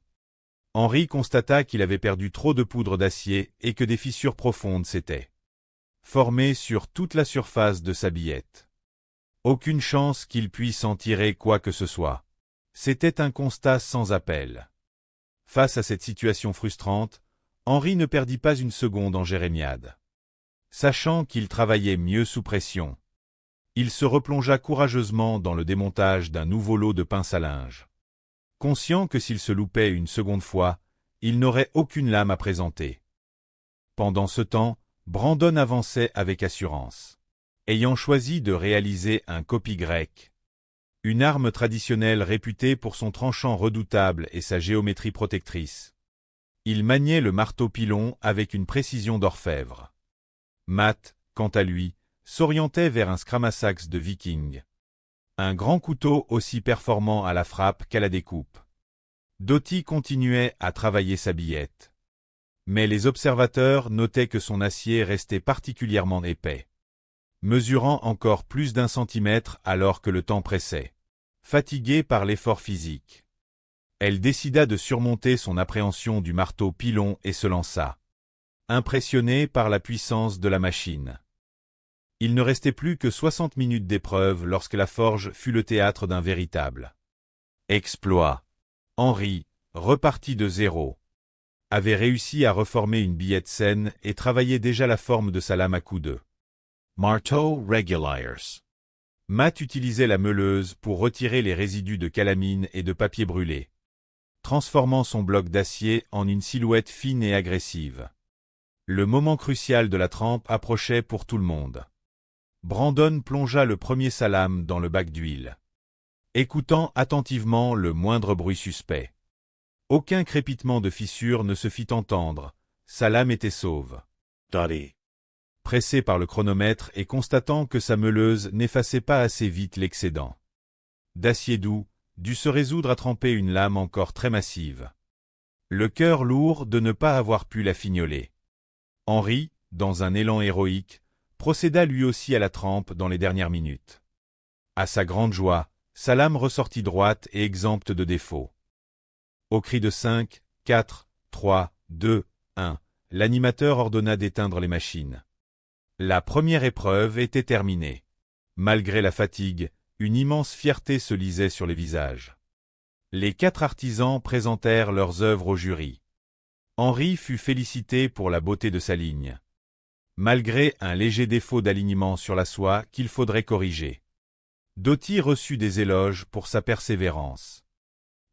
Henry constata qu'il avait perdu trop de poudre d'acier et que des fissures profondes s'étaient formées sur toute la surface de sa billette. Aucune chance qu'il puisse en tirer quoi que ce soit. C'était un constat sans appel. Face à cette situation frustrante, Henry ne perdit pas une seconde en jérémiade. Sachant qu'il travaillait mieux sous pression, il se replongea courageusement dans le démontage d'un nouveau lot de pinces à linge. Conscient que s'il se loupait une seconde fois, il n'aurait aucune lame à présenter. Pendant ce temps, Brandon avançait avec assurance. Ayant choisi de réaliser un copie grec, une arme traditionnelle réputée pour son tranchant redoutable et sa géométrie protectrice, il maniait le marteau pilon avec une précision d'orfèvre. Matt, quant à lui, s'orientait vers un scramasax de viking. Un grand couteau aussi performant à la frappe qu'à la découpe. Dottie continuait à travailler sa billette. Mais les observateurs notaient que son acier restait particulièrement épais, mesurant encore plus d'1 centimètre alors que le temps pressait. Fatiguée par l'effort physique, elle décida de surmonter son appréhension du marteau pilon et se lança, impressionnée par la puissance de la machine. Il ne restait plus que 60 minutes d'épreuve lorsque la forge fut le théâtre d'un véritable exploit. Henry, reparti de zéro, avait réussi à reformer une billette saine et travaillait déjà la forme de sa lame à coups de Marteau Regulars. Matt utilisait la meuleuse pour retirer les résidus de calamine et de papier brûlé, transformant son bloc d'acier en une silhouette fine et agressive. Le moment crucial de la trempe approchait pour tout le monde. Brandon plongea le premier sa lame dans le bac d'huile, écoutant attentivement le moindre bruit suspect. Aucun crépitement de fissure ne se fit entendre, sa lame était sauve. Dottie. pressé par le chronomètre et constatant que sa meuleuse n'effaçait pas assez vite l'excédent d'acier doux, dut se résoudre à tremper une lame encore très massive. Le cœur lourd de ne pas avoir pu la fignoler. Henry, dans un élan héroïque, procéda lui aussi à la trempe dans les dernières minutes. À sa grande joie, sa lame ressortit droite et exempte de défaut. Au cri de 5, 4, 3, 2, 1, l'animateur ordonna d'éteindre les machines. La première épreuve était terminée. Malgré la fatigue, une immense fierté se lisait sur les visages. Les 4 artisans présentèrent leurs œuvres au jury. Henry fut félicité pour la beauté de sa ligne, malgré un léger défaut d'alignement sur la soie qu'il faudrait corriger. Doughty reçut des éloges pour sa persévérance.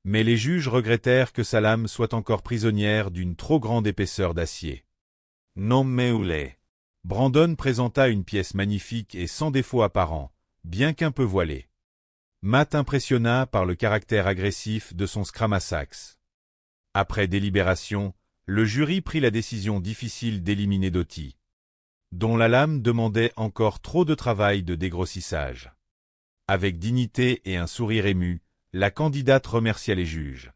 Mais les juges regrettèrent que sa lame soit encore prisonnière d'une trop grande épaisseur d'acier. Non mais Brandon présenta une pièce magnifique et sans défaut apparent, bien qu'un peu voilée. Matt impressionna par le caractère agressif de son scramasax. Après délibération, le jury prit la décision difficile d'éliminer Doughty, dont la lame demandait encore trop de travail de dégrossissage. Avec dignité et un sourire ému, la candidate remercia les juges,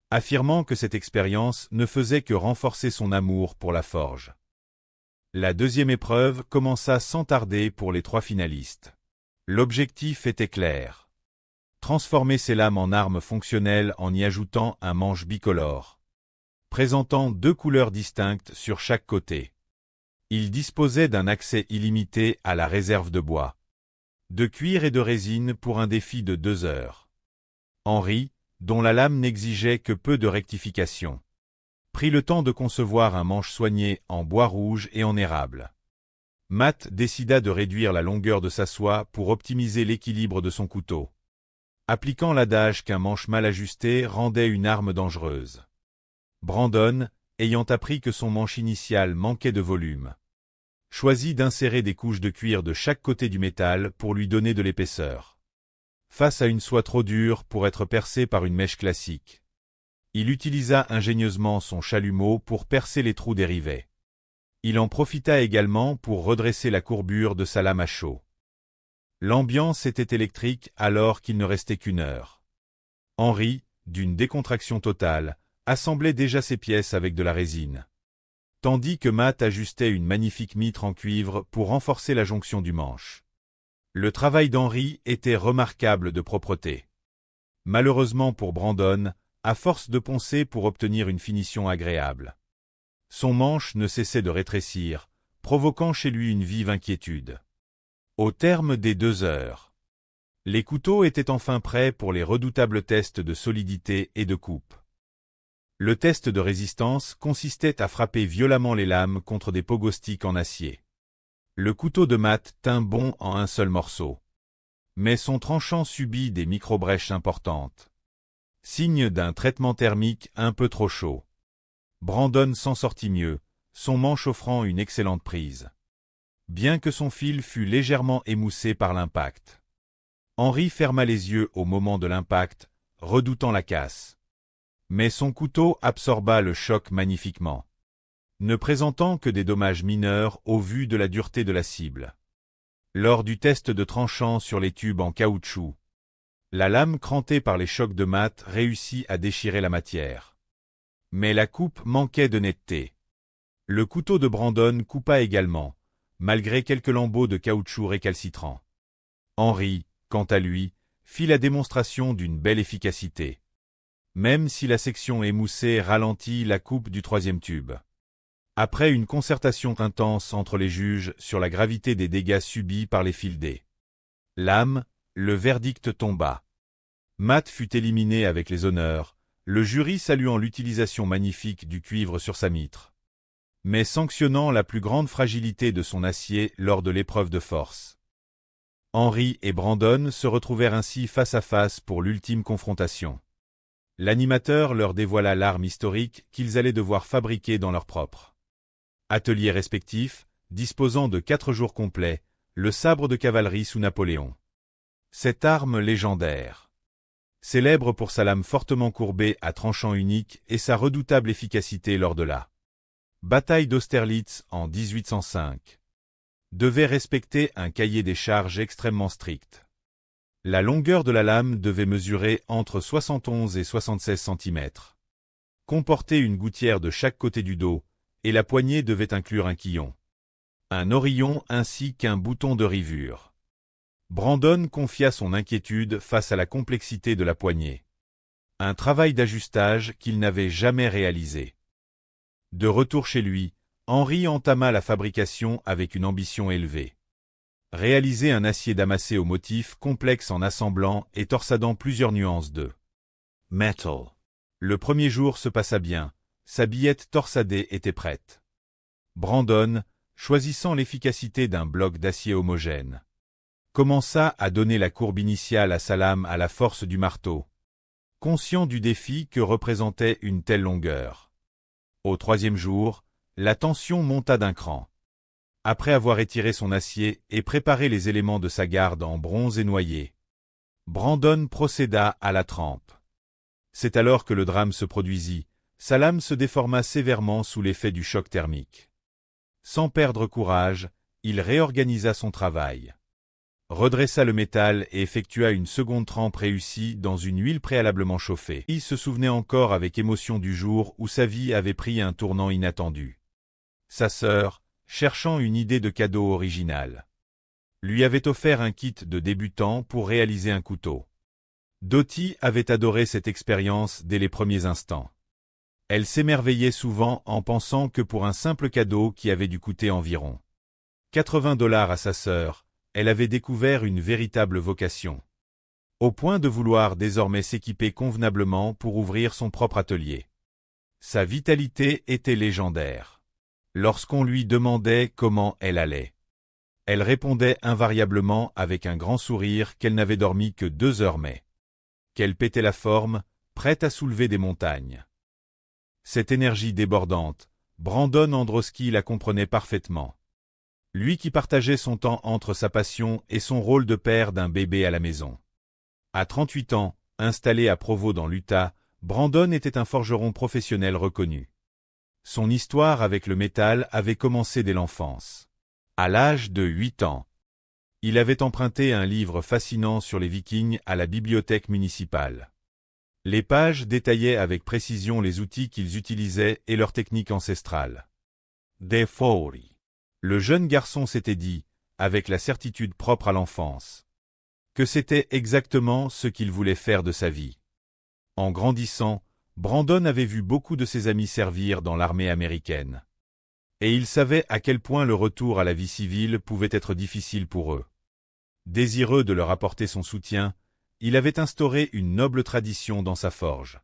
affirmant que cette expérience ne faisait que renforcer son amour pour la forge. La deuxième épreuve commença sans tarder pour les 3 finalistes. L'objectif était clair. Transformer ces lames en armes fonctionnelles en y ajoutant un manche bicolore, présentant 2 couleurs distinctes sur chaque côté. Il disposait d'un accès illimité à la réserve de bois, de cuir et de résine pour un défi de 2 heures. Henry, dont la lame n'exigeait que peu de rectification, prit le temps de concevoir un manche soigné en bois rouge et en érable. Matt décida de réduire la longueur de sa soie pour optimiser l'équilibre de son couteau, appliquant l'adage qu'un manche mal ajusté rendait une arme dangereuse. Brandon, ayant appris que son manche initial manquait de volume, choisit d'insérer des couches de cuir de chaque côté du métal pour lui donner de l'épaisseur. Face à une soie trop dure pour être percée par une mèche classique, il utilisa ingénieusement son chalumeau pour percer les trous des rivets. Il en profita également pour redresser la courbure de sa lame à chaud. L'ambiance était électrique alors qu'il ne restait qu'1 heure. Henry, d'une décontraction totale, assemblait déjà ses pièces avec de la résine, tandis que Matt ajustait une magnifique mitre en cuivre pour renforcer la jonction du manche. Le travail d'Henry était remarquable de propreté. Malheureusement pour Brandon, à force de poncer pour obtenir une finition agréable, son manche ne cessait de rétrécir, provoquant chez lui une vive inquiétude. Au terme des 2 heures, les couteaux étaient enfin prêts pour les redoutables tests de solidité et de coupe. Le test de résistance consistait à frapper violemment les lames contre des pogo-sticks en acier. Le couteau de Matt tint bon en un seul morceau, mais son tranchant subit des micro-brèches importantes, signe d'un traitement thermique un peu trop chaud. Brandon s'en sortit mieux, son manche offrant une excellente prise, bien que son fil fût légèrement émoussé par l'impact. Henry ferma les yeux au moment de l'impact, redoutant la casse. Mais son couteau absorba le choc magnifiquement, ne présentant que des dommages mineurs au vu de la dureté de la cible. Lors du test de tranchant sur les tubes en caoutchouc, la lame crantée par les chocs de Matt réussit à déchirer la matière. Mais la coupe manquait de netteté. Le couteau de Brandon coupa également, malgré quelques lambeaux de caoutchouc récalcitrants. Henry, quant à lui, fit la démonstration d'une belle efficacité, même si la section émoussée ralentit la coupe du 3e tube. Après une concertation intense entre les juges sur la gravité des dégâts subis par les fildés lames, le verdict tomba. Matt fut éliminé avec les honneurs, le jury saluant l'utilisation magnifique du cuivre sur sa mitre, mais sanctionnant la plus grande fragilité de son acier lors de l'épreuve de force. Henry et Brandon se retrouvèrent ainsi face à face pour l'ultime confrontation. L'animateur leur dévoila l'arme historique qu'ils allaient devoir fabriquer dans leur propre atelier respectif, disposant de 4 jours complets, le sabre de cavalerie sous Napoléon. Cette arme légendaire, célèbre pour sa lame fortement courbée à tranchant unique et sa redoutable efficacité lors de la bataille d'Austerlitz en 1805, devait respecter un cahier des charges extrêmement strict. La longueur de la lame devait mesurer entre 71 et 76 cm. Comporter une gouttière de chaque côté du dos, et la poignée devait inclure un quillon, un orillon ainsi qu'un bouton de rivure. Brandon confia son inquiétude face à la complexité de la poignée. Un travail d'ajustage qu'il n'avait jamais réalisé. De retour chez lui, Henry entama la fabrication avec une ambition élevée. Réaliser un acier damassé au motif complexe en assemblant et torsadant plusieurs nuances de metal. Le premier jour se passa bien, sa billette torsadée était prête. Brandon, choisissant l'efficacité d'un bloc d'acier homogène, commença à donner la courbe initiale à sa lame à la force du marteau, conscient du défi que représentait une telle longueur. Au troisième jour, la tension monta d'un cran. Après avoir étiré son acier et préparé les éléments de sa garde en bronze et noyer, Brandon procéda à la trempe. C'est alors que le drame se produisit, sa lame se déforma sévèrement sous l'effet du choc thermique. Sans perdre courage, il réorganisa son travail, redressa le métal et effectua une seconde trempe réussie dans une huile préalablement chauffée. Il se souvenait encore avec émotion du jour où sa vie avait pris un tournant inattendu. Sa sœur, cherchant une idée de cadeau original, lui avait offert un kit de débutant pour réaliser un couteau. Dottie avait adoré cette expérience dès les premiers instants. Elle s'émerveillait souvent en pensant que pour un simple cadeau qui avait dû coûter environ 80 $ à sa sœur, elle avait découvert une véritable vocation, au point de vouloir désormais s'équiper convenablement pour ouvrir son propre atelier. Sa vitalité était légendaire. Lorsqu'on lui demandait comment elle allait, elle répondait invariablement avec un grand sourire qu'elle n'avait dormi que 2 heures mais qu'elle pétait la forme, prête à soulever des montagnes. Cette énergie débordante, Brandon Androski la comprenait parfaitement. Lui qui partageait son temps entre sa passion et son rôle de père d'un bébé à la maison. À 38 ans, installé à Provo dans l'Utah, Brandon était un forgeron professionnel reconnu. Son histoire avec le métal avait commencé dès l'enfance. À l'âge de 8 ans, il avait emprunté un livre fascinant sur les Vikings à la bibliothèque municipale. Les pages détaillaient avec précision les outils qu'ils utilisaient et leurs techniques ancestrales. Des Fowry. Le jeune garçon s'était dit, avec la certitude propre à l'enfance, que c'était exactement ce qu'il voulait faire de sa vie. En grandissant, Brandon avait vu beaucoup de ses amis servir dans l'armée américaine. Et il savait à quel point le retour à la vie civile pouvait être difficile pour eux. Désireux de leur apporter son soutien, il avait instauré une noble tradition dans sa forge.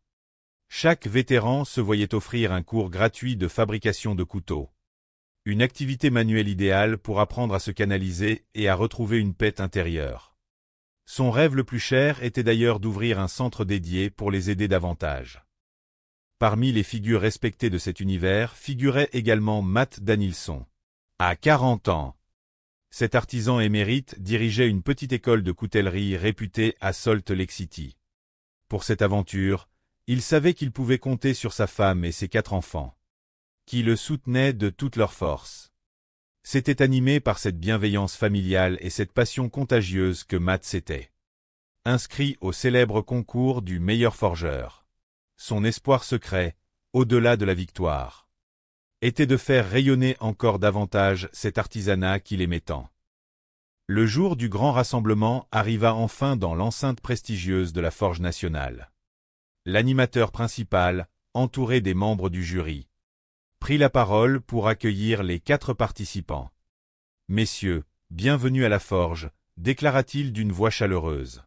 Chaque vétéran se voyait offrir un cours gratuit de fabrication de couteaux. Une activité manuelle idéale pour apprendre à se canaliser et à retrouver une paix intérieure. Son rêve le plus cher était d'ailleurs d'ouvrir un centre dédié pour les aider davantage. Parmi les figures respectées de cet univers figurait également Matt Danielson. À 40 ans, cet artisan émérite dirigeait une petite école de coutellerie réputée à Salt Lake City. Pour cette aventure, il savait qu'il pouvait compter sur sa femme et ses 4 enfants, qui le soutenaient de toute leur force. C'était animé par cette bienveillance familiale et cette passion contagieuse que Matt s'était inscrit au célèbre concours du meilleur forgeur. Son espoir secret, au-delà de la victoire, était de faire rayonner encore davantage cet artisanat qu'il aimait tant. Le jour du grand rassemblement arriva enfin dans l'enceinte prestigieuse de la Forge nationale. L'animateur principal, entouré des membres du jury, prit la parole pour accueillir les 4 participants. « Messieurs, bienvenue à la Forge », déclara-t-il d'une voix chaleureuse.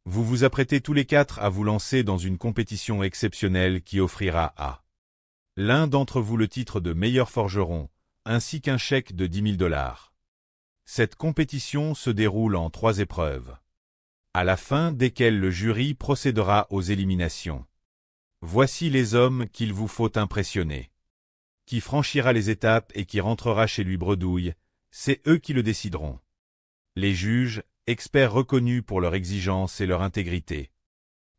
Vous vous apprêtez tous les 4 à vous lancer dans une compétition exceptionnelle qui offrira à l'un d'entre vous le titre de meilleur forgeron, ainsi qu'un chèque de 10 000 $. Cette compétition se déroule en 3 épreuves, à la fin desquelles le jury procédera aux éliminations. Voici les hommes qu'il vous faut impressionner. Qui franchira les étapes et qui rentrera chez lui bredouille, c'est eux qui le décideront. Les juges, experts reconnus pour leur exigence et leur intégrité,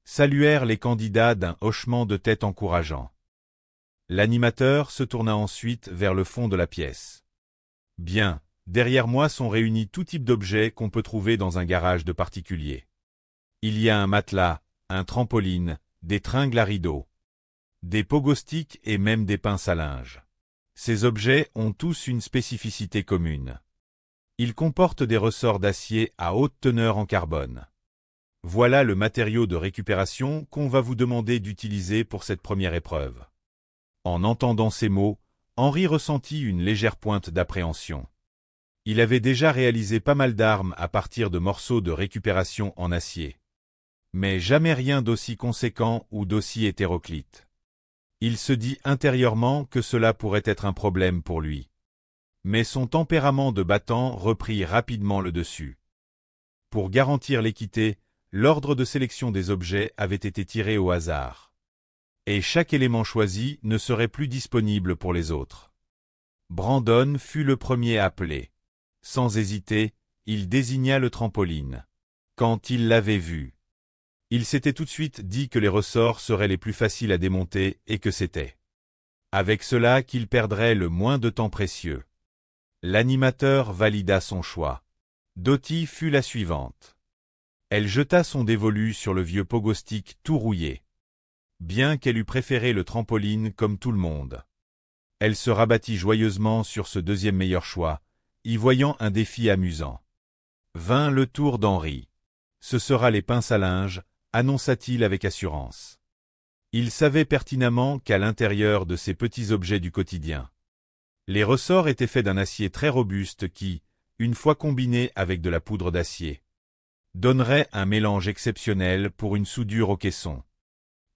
saluèrent les candidats d'un hochement de tête encourageant. L'animateur se tourna ensuite vers le fond de la pièce. « Bien, Derrière moi sont réunis tout type d'objets qu'on peut trouver dans un garage de particulier. Il y a un matelas, un trampoline, des tringles à rideaux, des pogo-sticks et même des pinces à linge. Ces objets ont tous une spécificité commune. Ils comportent des ressorts d'acier à haute teneur en carbone. Voilà le matériau de récupération qu'on va vous demander d'utiliser pour cette première épreuve. En entendant ces mots, Henry ressentit une légère pointe d'appréhension. Il avait déjà réalisé pas mal d'armes à partir de morceaux de récupération en acier. Mais jamais rien d'aussi conséquent ou d'aussi hétéroclite. Il se dit intérieurement que cela pourrait être un problème pour lui. Mais son tempérament de battant reprit rapidement le dessus. Pour garantir l'équité, l'ordre de sélection des objets avait été tiré au hasard. Et chaque élément choisi ne serait plus disponible pour les autres. Brandon fut le premier appelé. Sans hésiter, il désigna le trampoline. Quand il l'avait vu, il s'était tout de suite dit que les ressorts seraient les plus faciles à démonter et que c'était avec cela qu'il perdrait le moins de temps précieux. L'animateur valida son choix. Dottie fut la suivante. Elle jeta son dévolu sur le vieux pogo-stick tout rouillé. Bien qu'elle eût préféré le trampoline comme tout le monde. Elle se rabattit joyeusement sur ce deuxième meilleur choix, y voyant un défi amusant. Vint le tour d'Henry. Ce sera les pinces à linge, annonça-t-il avec assurance. Il savait pertinemment qu'à l'intérieur de ces petits objets du quotidien, les ressorts étaient faits d'un acier très robuste qui, une fois combiné avec de la poudre d'acier, donnerait un mélange exceptionnel pour une soudure au caisson.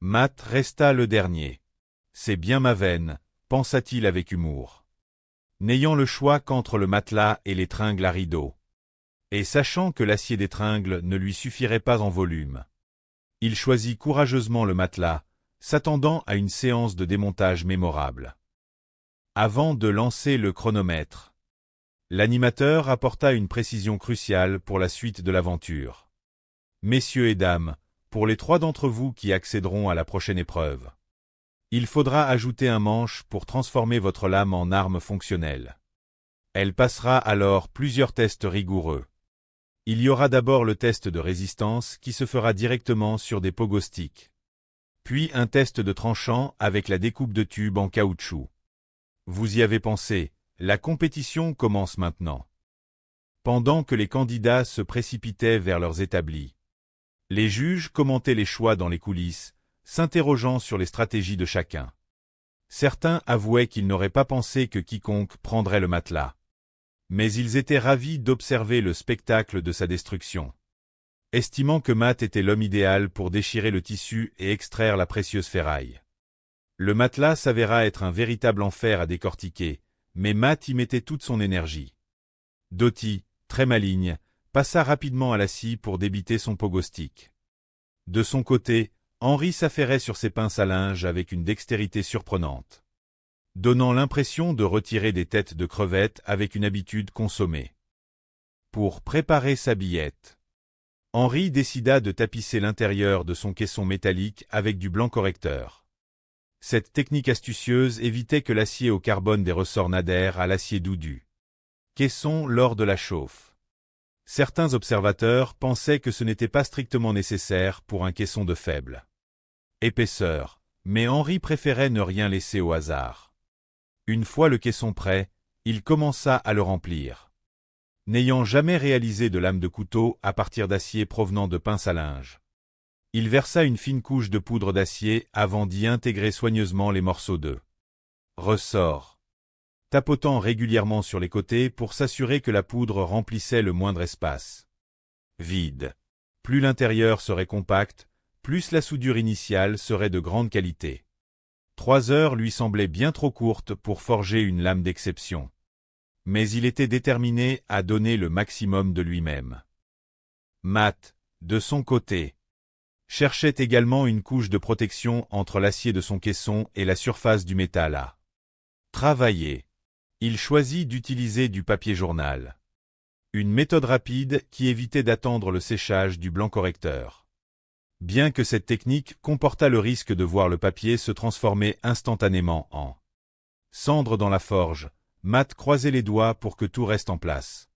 Matt resta le dernier. C'est bien ma veine, pensa-t-il avec humour. N'ayant le choix qu'entre le matelas et les tringles à rideaux, et sachant que l'acier des tringles ne lui suffirait pas en volume, il choisit courageusement le matelas, s'attendant à une séance de démontage mémorable. Avant de lancer le chronomètre, l'animateur apporta une précision cruciale pour la suite de l'aventure. Messieurs et dames, pour les 3 d'entre vous qui accéderont à la prochaine épreuve, il faudra ajouter un manche pour transformer votre lame en arme fonctionnelle. Elle passera alors plusieurs tests rigoureux. Il y aura d'abord le test de résistance qui se fera directement sur des pogo-sticks. Puis un test de tranchant avec la découpe de tubes en caoutchouc. Vous y avez pensé, la compétition commence maintenant. Pendant que les candidats se précipitaient vers leurs établis, les juges commentaient les choix dans les coulisses, s'interrogeant sur les stratégies de chacun. Certains avouaient qu'ils n'auraient pas pensé que quiconque prendrait le matelas. Mais ils étaient ravis d'observer le spectacle de sa destruction. Estimant que Matt était l'homme idéal pour déchirer le tissu et extraire la précieuse ferraille. Le matelas s'avéra être un véritable enfer à décortiquer, mais Matt y mettait toute son énergie. Dottie, très maligne, passa rapidement à la scie pour débiter son pogo-stick. De son côté, Henry s'affairait sur ses pinces à linge avec une dextérité surprenante, donnant l'impression de retirer des têtes de crevettes avec une habitude consommée. Pour préparer sa billette, Henry décida de tapisser l'intérieur de son caisson métallique avec du blanc correcteur. Cette technique astucieuse évitait que l'acier au carbone des ressorts n'adhère à l'acier doux du caisson lors de la chauffe. Certains observateurs pensaient que ce n'était pas strictement nécessaire pour un caisson de faible épaisseur, mais Henry préférait ne rien laisser au hasard. Une fois le caisson prêt, il commença à le remplir. N'ayant jamais réalisé de lame de couteau à partir d'acier provenant de pinces à linge, il versa une fine couche de poudre d'acier avant d'y intégrer soigneusement les morceaux de ressort, tapotant régulièrement sur les côtés pour s'assurer que la poudre remplissait le moindre espace vide. Plus l'intérieur serait compact, plus la soudure initiale serait de grande qualité. 3 heures lui semblaient bien trop courtes pour forger une lame d'exception. Mais il était déterminé à donner le maximum de lui-même. Matt, de son côté, cherchait également une couche de protection entre l'acier de son caisson et la surface du métal à travailler. Il choisit d'utiliser du papier journal. Une méthode rapide qui évitait d'attendre le séchage du blanc correcteur. Bien que cette technique comportât le risque de voir le papier se transformer instantanément en cendre dans la forge, Matt croisait les doigts pour que tout reste en place.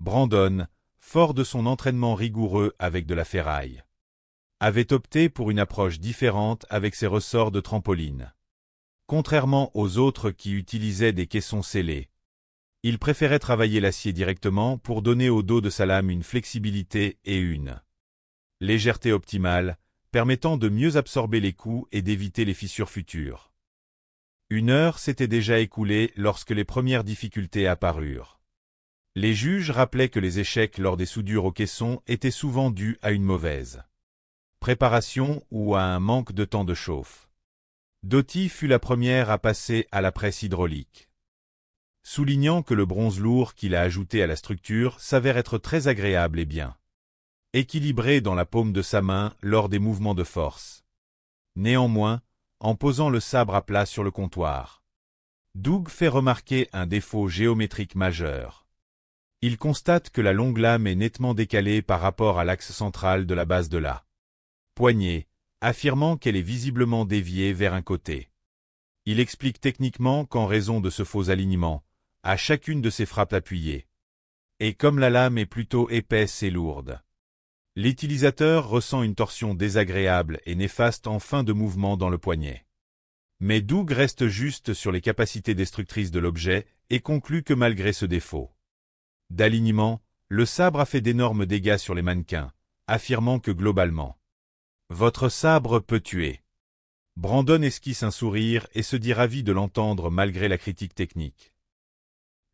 Brandon, fort de son entraînement rigoureux avec de la ferraille, avait opté pour une approche différente avec ses ressorts de trampoline. Contrairement aux autres qui utilisaient des caissons scellés, il préférait travailler l'acier directement pour donner au dos de sa lame une flexibilité et une légèreté optimale, permettant de mieux absorber les coups et d'éviter les fissures futures. 1 heure s'était déjà écoulée lorsque les premières difficultés apparurent. Les juges rappelaient que les échecs lors des soudures au caisson étaient souvent dus à une mauvaise préparation ou à un manque de temps de chauffe. Dottie fut la première à passer à la presse hydraulique, soulignant que le bronze lourd qu'il a ajouté à la structure s'avère être très agréable et bien équilibré dans la paume de sa main lors des mouvements de force. Néanmoins, en posant le sabre à plat sur le comptoir, Doug fait remarquer un défaut géométrique majeur. Il constate que la longue lame est nettement décalée par rapport à l'axe central de la base de la poignée, affirmant qu'elle est visiblement déviée vers un côté. Il explique techniquement qu'en raison de ce faux alignement, à chacune de ses frappes appuyées, et comme la lame est plutôt épaisse et lourde, l'utilisateur ressent une torsion désagréable et néfaste en fin de mouvement dans le poignet. Mais Doug reste juste sur les capacités destructrices de l'objet et conclut que malgré ce défaut d'alignement, le sabre a fait d'énormes dégâts sur les mannequins, affirmant que globalement, votre sabre peut tuer. Brandon esquisse un sourire et se dit ravi de l'entendre malgré la critique technique.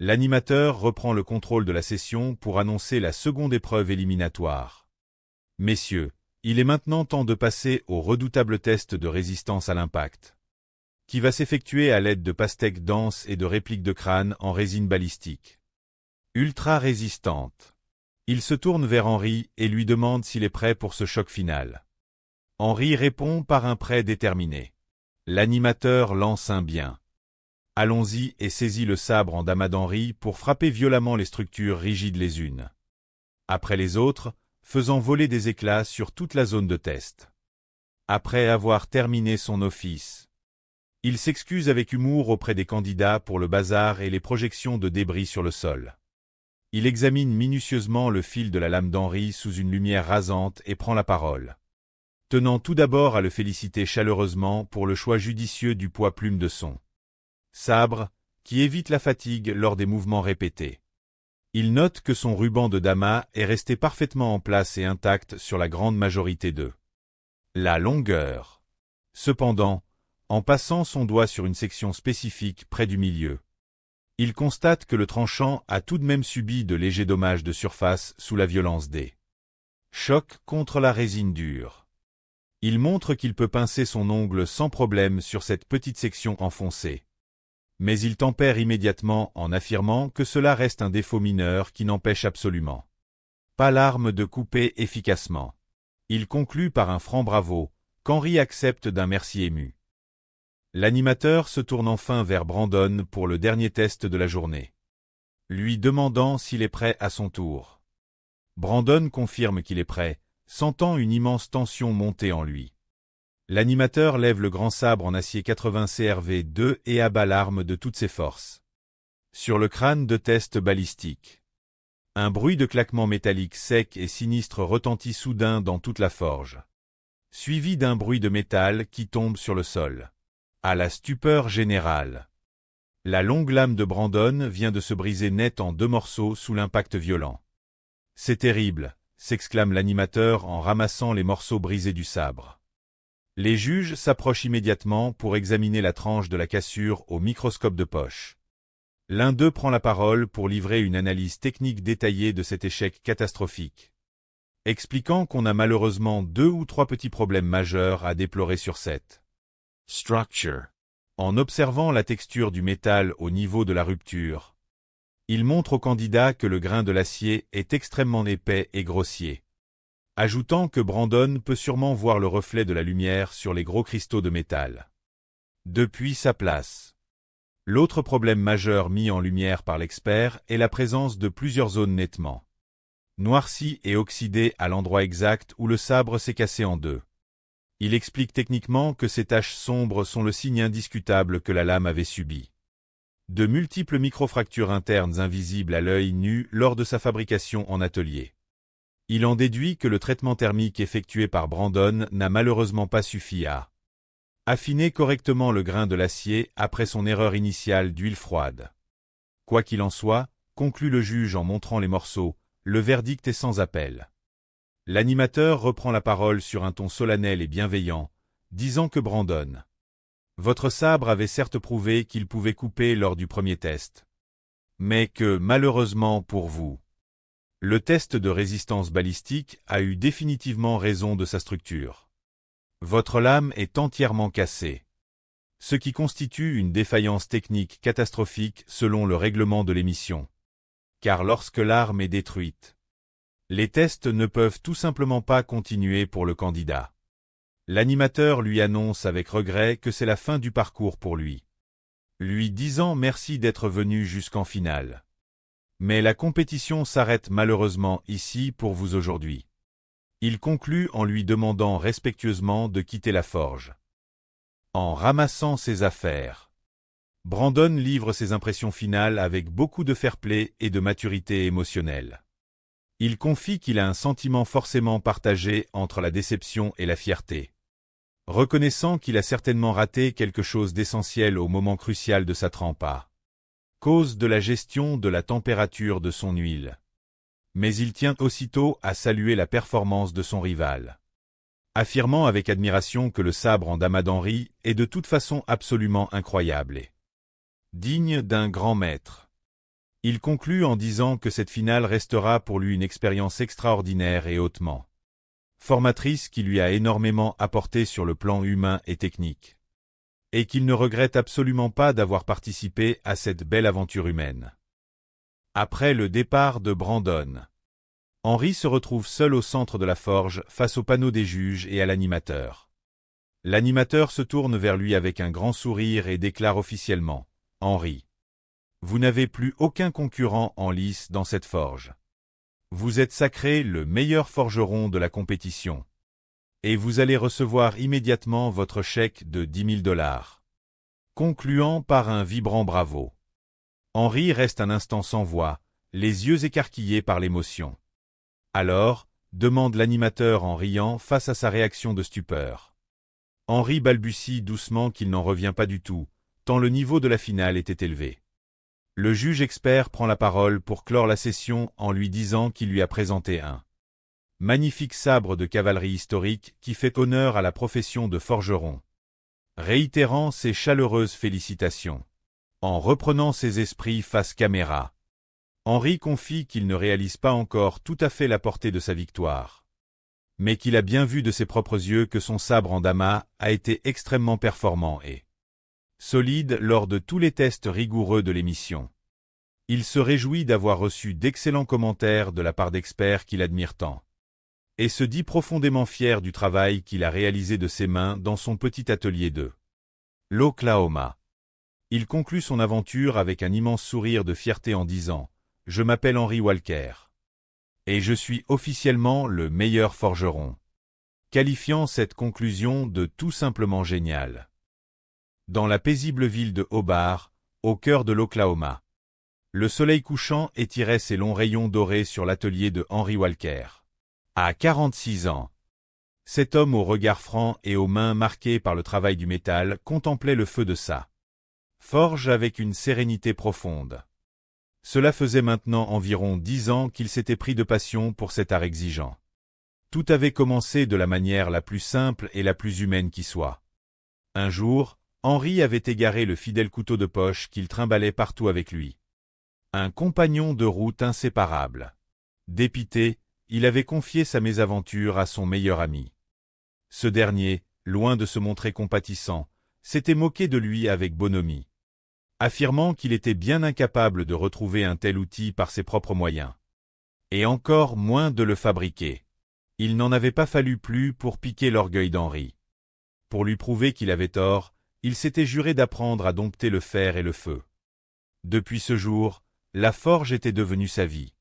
L'animateur reprend le contrôle de la session pour annoncer la seconde épreuve éliminatoire. Messieurs, il est maintenant temps de passer au redoutable test de résistance à l'impact, qui va s'effectuer à l'aide de pastèques denses et de répliques de crâne en résine balistique ultra résistante. Il se tourne vers Henry et lui demande s'il est prêt pour ce choc final. Henry répond par un prêt déterminé. L'animateur lance un bien. Allons-y et saisit le sabre en damas d'Henry pour frapper violemment les structures rigides les unes après les autres, faisant voler des éclats sur toute la zone de test. Après avoir terminé son office, il s'excuse avec humour auprès des candidats pour le bazar et les projections de débris sur le sol. Il examine minutieusement le fil de la lame d'Henry sous une lumière rasante et prend la parole, tenant tout d'abord à le féliciter chaleureusement pour le choix judicieux du poids-plume de son sabre, qui évite la fatigue lors des mouvements répétés. Il note que son ruban de damas est resté parfaitement en place et intact sur la grande majorité de la longueur. Cependant, en passant son doigt sur une section spécifique près du milieu, il constate que le tranchant a tout de même subi de légers dommages de surface sous la violence des chocs contre la résine dure. Il montre qu'il peut pincer son ongle sans problème sur cette petite section enfoncée. Mais il tempère immédiatement en affirmant que cela reste un défaut mineur qui n'empêche absolument pas l'arme de couper efficacement. Il conclut par un franc bravo, qu'Henry accepte d'un merci ému. L'animateur se tourne enfin vers Brandon pour le dernier test de la journée, lui demandant s'il est prêt à son tour. Brandon confirme qu'il est prêt, sentant une immense tension monter en lui. L'animateur lève le grand sabre en acier 80 CRV2 et abat l'arme de toutes ses forces sur le crâne de test balistique. Un bruit de claquement métallique sec et sinistre retentit soudain dans toute la forge, suivi d'un bruit de métal qui tombe sur le sol. À la stupeur générale, la longue lame de Brandon vient de se briser net en 2 morceaux sous l'impact violent. « C'est terrible !» s'exclame l'animateur en ramassant les morceaux brisés du sabre. Les juges s'approchent immédiatement pour examiner la tranche de la cassure au microscope de poche. L'un d'eux prend la parole pour livrer une analyse technique détaillée de cet échec catastrophique, expliquant qu'on a malheureusement 2 ou 3 petits problèmes majeurs à déplorer sur cette structure. En observant la texture du métal au niveau de la rupture, il montre au candidat que le grain de l'acier est extrêmement épais et grossier, ajoutant que Brandon peut sûrement voir le reflet de la lumière sur les gros cristaux de métal depuis sa place. L'autre problème majeur mis en lumière par l'expert est la présence de plusieurs zones nettement noircies et oxydées à l'endroit exact où le sabre s'est cassé en 2. Il explique techniquement que ces taches sombres sont le signe indiscutable que la lame avait subi De multiples microfractures internes invisibles à l'œil nu lors de sa fabrication en atelier. Il en déduit que le traitement thermique effectué par Brandon n'a malheureusement pas suffi à affiner correctement le grain de l'acier après son erreur initiale d'huile froide. Quoi qu'il en soit, conclut le juge en montrant les morceaux, le verdict est sans appel. L'animateur reprend la parole sur un ton solennel et bienveillant, disant que Brandon, votre sabre avait certes prouvé qu'il pouvait couper lors du premier test. Mais que, malheureusement pour vous, le test de résistance balistique a eu définitivement raison de sa structure. Votre lame est entièrement cassée. Ce qui constitue une défaillance technique catastrophique selon le règlement de l'émission. Car lorsque l'arme est détruite, les tests ne peuvent tout simplement pas continuer pour le candidat. L'animateur lui annonce avec regret que c'est la fin du parcours pour lui. Lui disant merci d'être venu jusqu'en finale. Mais la compétition s'arrête malheureusement ici pour vous aujourd'hui. Il conclut en lui demandant respectueusement de quitter la forge. En ramassant ses affaires, Brandon livre ses impressions finales avec beaucoup de fair-play et de maturité émotionnelle. Il confie qu'il a un sentiment forcément partagé entre la déception et la fierté. Reconnaissant qu'il a certainement raté quelque chose d'essentiel au moment crucial de sa trempe à cause de la gestion de la température de son huile. Mais il tient aussitôt à saluer la performance de son rival, affirmant avec admiration que le sabre en damas d'Henry est de toute façon absolument incroyable et digne d'un grand maître. Il conclut en disant que cette finale restera pour lui une expérience extraordinaire et hautement formatrice qui lui a énormément apporté sur le plan humain et technique, et qu'il ne regrette absolument pas d'avoir participé à cette belle aventure humaine. Après le départ de Brandon, Henry se retrouve seul au centre de la forge face au panneau des juges et à l'animateur. L'animateur se tourne vers lui avec un grand sourire et déclare officiellement « Henry, vous n'avez plus aucun concurrent en lice dans cette forge. Vous êtes sacré le meilleur forgeron de la compétition. Et vous allez recevoir immédiatement votre chèque de 10 000 $. Concluant par un vibrant bravo. Henry reste un instant sans voix, les yeux écarquillés par l'émotion. Alors, demande l'animateur en riant face à sa réaction de stupeur. Henry balbutie doucement qu'il n'en revient pas du tout, tant le niveau de la finale était élevé. Le juge expert prend la parole pour clore la session en lui disant qu'il lui a présenté un magnifique sabre de cavalerie historique qui fait honneur à la profession de forgeron. Réitérant ses chaleureuses félicitations. En reprenant ses esprits face caméra, Henry confie qu'il ne réalise pas encore tout à fait la portée de sa victoire, mais qu'il a bien vu de ses propres yeux que son sabre en damas a été extrêmement performant et solide lors de tous les tests rigoureux de l'émission. Il se réjouit d'avoir reçu d'excellents commentaires de la part d'experts qu'il admire tant, et se dit profondément fier du travail qu'il a réalisé de ses mains dans son petit atelier de l'Oklahoma. Il conclut son aventure avec un immense sourire de fierté en disant « Je m'appelle Henry Walker, et je suis officiellement le meilleur forgeron », qualifiant cette conclusion de tout simplement géniale. Dans la paisible ville de Hobart, au cœur de l'Oklahoma, le soleil couchant étirait ses longs rayons dorés sur l'atelier de Henry Walker. À 46 ans, cet homme au regard franc et aux mains marquées par le travail du métal contemplait le feu de sa forge avec une sérénité profonde. Cela faisait maintenant environ 10 ans qu'il s'était pris de passion pour cet art exigeant. Tout avait commencé de la manière la plus simple et la plus humaine qui soit. Un jour, Henry avait égaré le fidèle couteau de poche qu'il trimballait partout avec lui. Un compagnon de route inséparable. Dépité, il avait confié sa mésaventure à son meilleur ami. Ce dernier, loin de se montrer compatissant, s'était moqué de lui avec bonhomie, affirmant qu'il était bien incapable de retrouver un tel outil par ses propres moyens, et encore moins de le fabriquer. Il n'en avait pas fallu plus pour piquer l'orgueil d'Henry. Pour lui prouver qu'il avait tort, il s'était juré d'apprendre à dompter le fer et le feu. Depuis ce jour, la forge était devenue sa vie.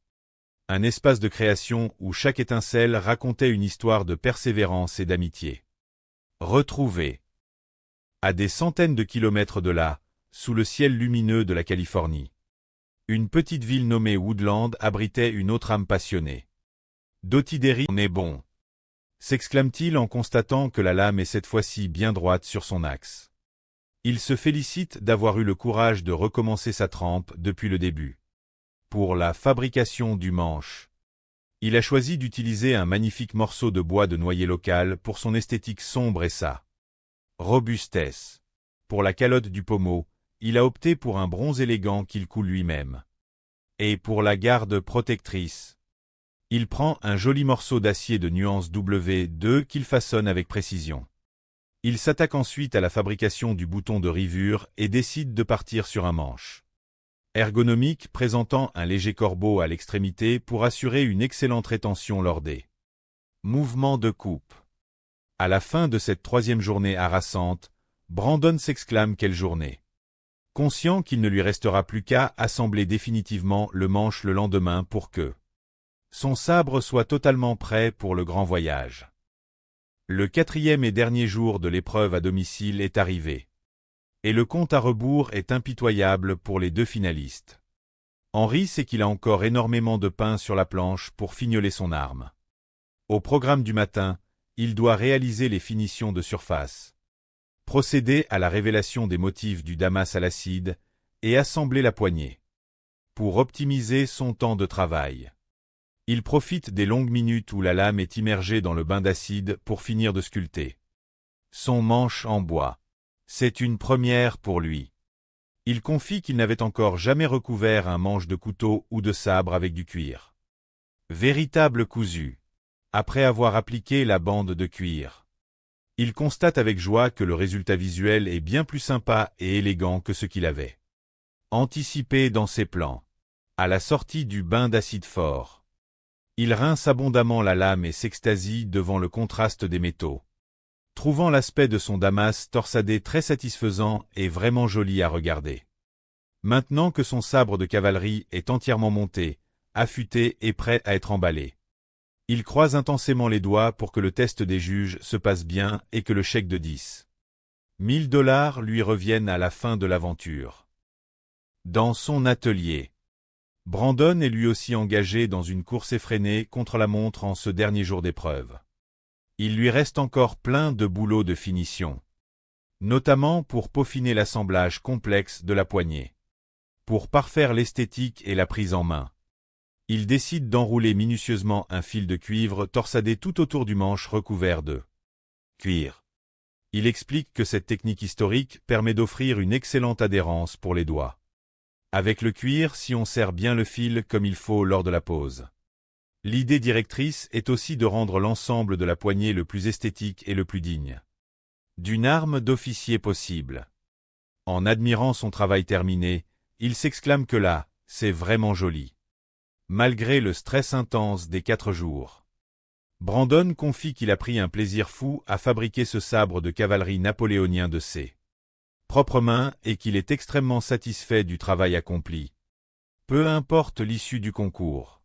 Un espace de création où chaque étincelle racontait une histoire de persévérance et d'amitié. Retrouvé à des centaines de kilomètres de là, sous le ciel lumineux de la Californie. Une petite ville nommée Woodland abritait une autre âme passionnée. Dotideri, on est bon, s'exclame-t-il en constatant que la lame est cette fois-ci bien droite sur son axe. Il se félicite d'avoir eu le courage de recommencer sa trempe depuis le début. Pour la fabrication du manche, il a choisi d'utiliser un magnifique morceau de bois de noyer local pour son esthétique sombre et sa robustesse. Pour la calotte du pommeau, il a opté pour un bronze élégant qu'il coud lui-même. Et pour la garde protectrice, il prend un joli morceau d'acier de nuance W2 qu'il façonne avec précision. Il s'attaque ensuite à la fabrication du bouton de rivure et décide de partir sur un manche ergonomique présentant un léger corbeau à l'extrémité pour assurer une excellente rétention lors des mouvements de coupe. À la fin de cette troisième journée harassante, Brandon s'exclame quelle journée. Conscient qu'il ne lui restera plus qu'à assembler définitivement le manche le lendemain pour que son sabre soit totalement prêt pour le grand voyage. Le quatrième et dernier jour de l'épreuve à domicile est arrivé. Et le compte à rebours est impitoyable pour les deux finalistes. Henry sait qu'il a encore énormément de pain sur la planche pour fignoler son arme. Au programme du matin, il doit réaliser les finitions de surface, procéder à la révélation des motifs du damas à l'acide et assembler la poignée. Pour optimiser son temps de travail, il profite des longues minutes où la lame est immergée dans le bain d'acide pour finir de sculpter son manche en bois. C'est une première pour lui. Il confie qu'il n'avait encore jamais recouvert un manche de couteau ou de sabre avec du cuir. Véritable cousu. Après avoir appliqué la bande de cuir, il constate avec joie que le résultat visuel est bien plus sympa et élégant que ce qu'il avait anticipé dans ses plans. À la sortie du bain d'acide fort, il rince abondamment la lame et s'extasie devant le contraste des métaux, trouvant l'aspect de son damas torsadé très satisfaisant et vraiment joli à regarder. Maintenant que son sabre de cavalerie est entièrement monté, affûté et prêt à être emballé, il croise intensément les doigts pour que le test des juges se passe bien et que le chèque de 10 000 $ lui revienne à la fin de l'aventure. Dans son atelier, Brandon est lui aussi engagé dans une course effrénée contre la montre en ce dernier jour d'épreuve. Il lui reste encore plein de boulot de finition, notamment pour peaufiner l'assemblage complexe de la poignée. Pour parfaire l'esthétique et la prise en main, il décide d'enrouler minutieusement un fil de cuivre torsadé tout autour du manche recouvert de cuir. Il explique que cette technique historique permet d'offrir une excellente adhérence pour les doigts. Avec le cuir, si on serre bien le fil comme il faut lors de la pose. L'idée directrice est aussi de rendre l'ensemble de la poignée le plus esthétique et le plus digne d'une arme d'officier possible. En admirant son travail terminé, il s'exclame que là, c'est vraiment joli. Malgré le stress intense des 4 jours, Brandon confie qu'il a pris un plaisir fou à fabriquer ce sabre de cavalerie napoléonien de ses propres mains et qu'il est extrêmement satisfait du travail accompli. Peu importe l'issue du concours.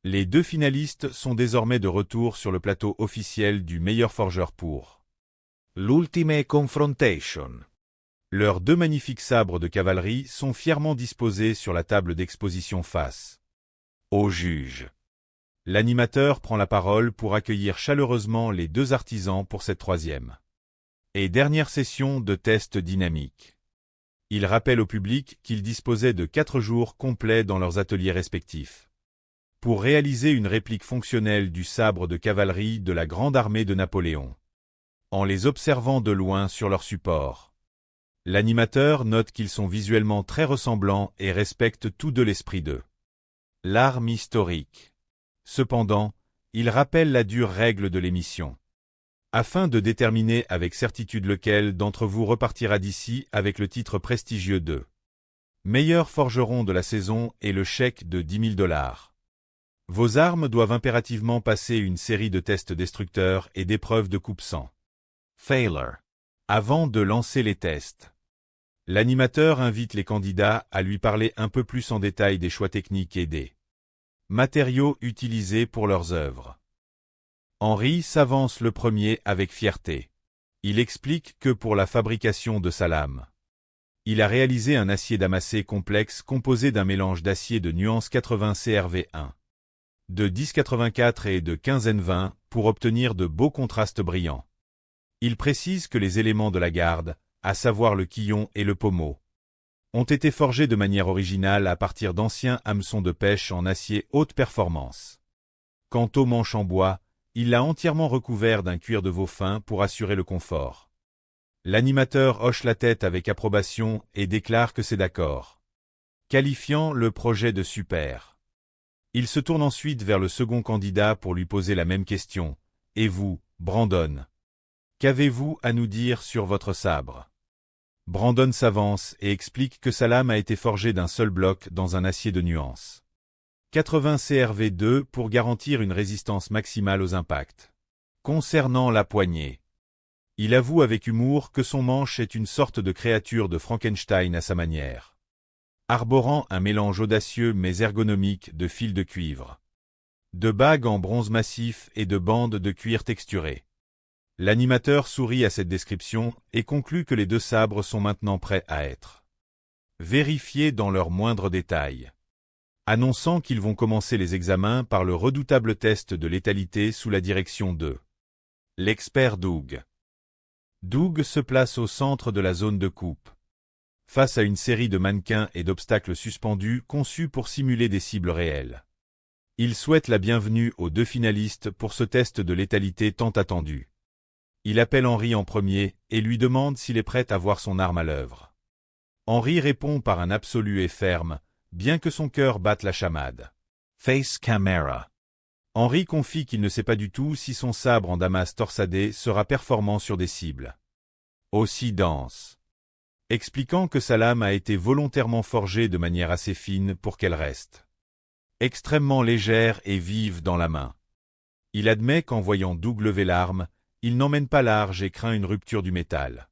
Les deux finalistes sont désormais de retour sur le plateau officiel du meilleur forgeur pour l'Ultime Confrontation. Leurs deux magnifiques sabres de cavalerie sont fièrement disposés sur la table d'exposition face au juge. L'animateur prend la parole pour accueillir chaleureusement les deux artisans pour cette troisième et dernière session de test dynamique. Il rappelle au public qu'ils disposaient de 4 jours complets dans leurs ateliers respectifs pour réaliser une réplique fonctionnelle du sabre de cavalerie de la Grande Armée de Napoléon, en les observant de loin sur leur support. L'animateur note qu'ils sont visuellement très ressemblants et respectent tous deux l'esprit de l'arme historique. Cependant, il rappelle la dure règle de l'émission, afin de déterminer avec certitude lequel d'entre vous repartira d'ici avec le titre prestigieux de meilleur forgeron de la saison et le chèque de 10 000 $. Vos armes doivent impérativement passer une série de tests destructeurs et d'épreuves de coupe-sang. Failure. Avant de lancer les tests, l'animateur invite les candidats à lui parler un peu plus en détail des choix techniques et des matériaux utilisés pour leurs œuvres. Henry s'avance le premier avec fierté. Il explique que pour la fabrication de sa lame, Il a réalisé un acier damassé complexe composé d'un mélange d'acier de nuance 80 CRV1, de 1084 et de 15N20 pour obtenir de beaux contrastes brillants. Il précise que les éléments de la garde, à savoir le quillon et le pommeau, ont été forgés de manière originale à partir d'anciens hameçons de pêche en acier haute performance. Quant au manche en bois, il l'a entièrement recouvert d'un cuir de veau fin pour assurer le confort. L'animateur hoche la tête avec approbation et déclare que c'est d'accord, qualifiant le projet de super. Il se tourne ensuite vers le second candidat pour lui poser la même question. « Et vous, Brandon? Qu'avez-vous à nous dire sur votre sabre ?» Brandon s'avance et explique que sa lame a été forgée d'un seul bloc dans un acier de nuance 80 CRV2 pour garantir une résistance maximale aux impacts. Concernant la poignée, il avoue avec humour que son manche est une sorte de créature de Frankenstein à sa manière, arborant un mélange audacieux mais ergonomique de fils de cuivre, de bagues en bronze massif et de bandes de cuir texturées. L'animateur sourit à cette description et conclut que les deux sabres sont maintenant prêts à être vérifiés dans leurs moindres détails, annonçant qu'ils vont commencer les examens par le redoutable test de létalité sous la direction de l'expert Doug. Doug se place au centre de la zone de coupe, face à une série de mannequins et d'obstacles suspendus conçus pour simuler des cibles réelles. Il souhaite la bienvenue aux deux finalistes pour ce test de létalité tant attendu. Il appelle Henry en premier et lui demande s'il est prêt à voir son arme à l'œuvre. Henry répond par un absolu et ferme, bien que son cœur batte la chamade. Face camera. Henry confie qu'il ne sait pas du tout si son sabre en damas torsadé sera performant sur des cibles aussi denses, expliquant que sa lame a été volontairement forgée de manière assez fine pour qu'elle reste extrêmement légère et vive dans la main. Il admet qu'en voyant Doug lever l'arme, il n'emmène pas large et craint une rupture du métal.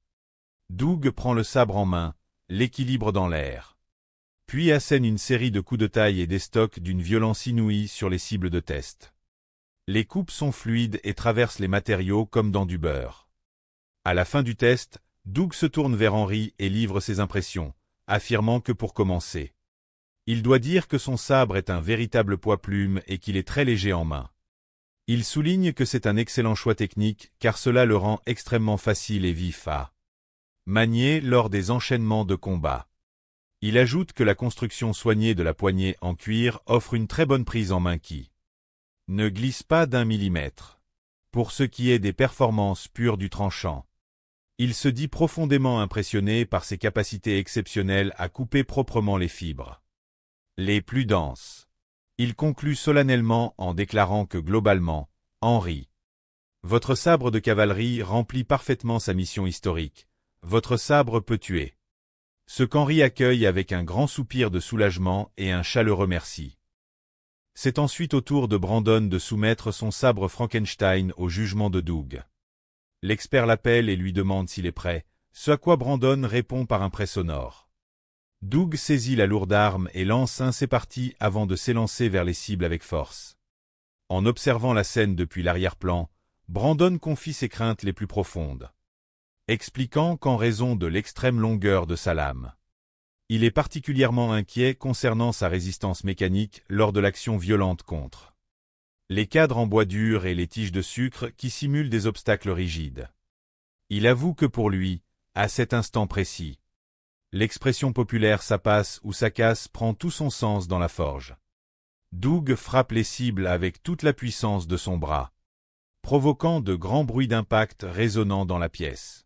Doug prend le sabre en main, l'équilibre dans l'air, puis assène une série de coups de taille et d'estoc d'une violence inouïe sur les cibles de test. Les coupes sont fluides et traversent les matériaux comme dans du beurre. À la fin du test, Doug se tourne vers Henry et livre ses impressions, affirmant que pour commencer, il doit dire que son sabre est un véritable poids-plume et qu'il est très léger en main. Il souligne que c'est un excellent choix technique car cela le rend extrêmement facile et vif à manier lors des enchaînements de combat. Il ajoute que la construction soignée de la poignée en cuir offre une très bonne prise en main qui ne glisse pas d'1 millimètre. Pour ce qui est des performances pures du tranchant, il se dit profondément impressionné par ses capacités exceptionnelles à couper proprement les fibres les plus denses. Il conclut solennellement en déclarant que globalement, Henry, votre sabre de cavalerie remplit parfaitement sa mission historique. Votre sabre peut tuer. Ce qu'Henry accueille avec un grand soupir de soulagement et un chaleureux merci. C'est ensuite au tour de Brandon de soumettre son sabre Frankenstein au jugement de Doug. L'expert l'appelle et lui demande s'il est prêt, ce à quoi Brandon répond par un prêt sonore. Doug saisit la lourde arme et lance un c'est parti avant de s'élancer vers les cibles avec force. En observant la scène depuis l'arrière-plan, Brandon confie ses craintes les plus profondes, expliquant qu'en raison de l'extrême longueur de sa lame, il est particulièrement inquiet concernant sa résistance mécanique lors de l'action violente contre les cadres en bois dur et les tiges de sucre qui simulent des obstacles rigides. Il avoue que pour lui, à cet instant précis, l'expression populaire « ça passe » ou « ça casse » prend tout son sens dans la forge. Doug frappe les cibles avec toute la puissance de son bras, provoquant de grands bruits d'impact résonnant dans la pièce.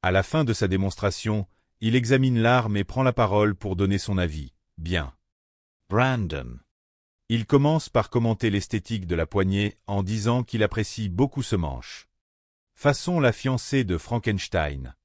À la fin de sa démonstration, il examine l'arme et prend la parole pour donner son avis. Bien. Brandon. Il commence par commenter l'esthétique de la poignée en disant qu'il apprécie beaucoup ce manche. Façon la fiancée de Frankenstein.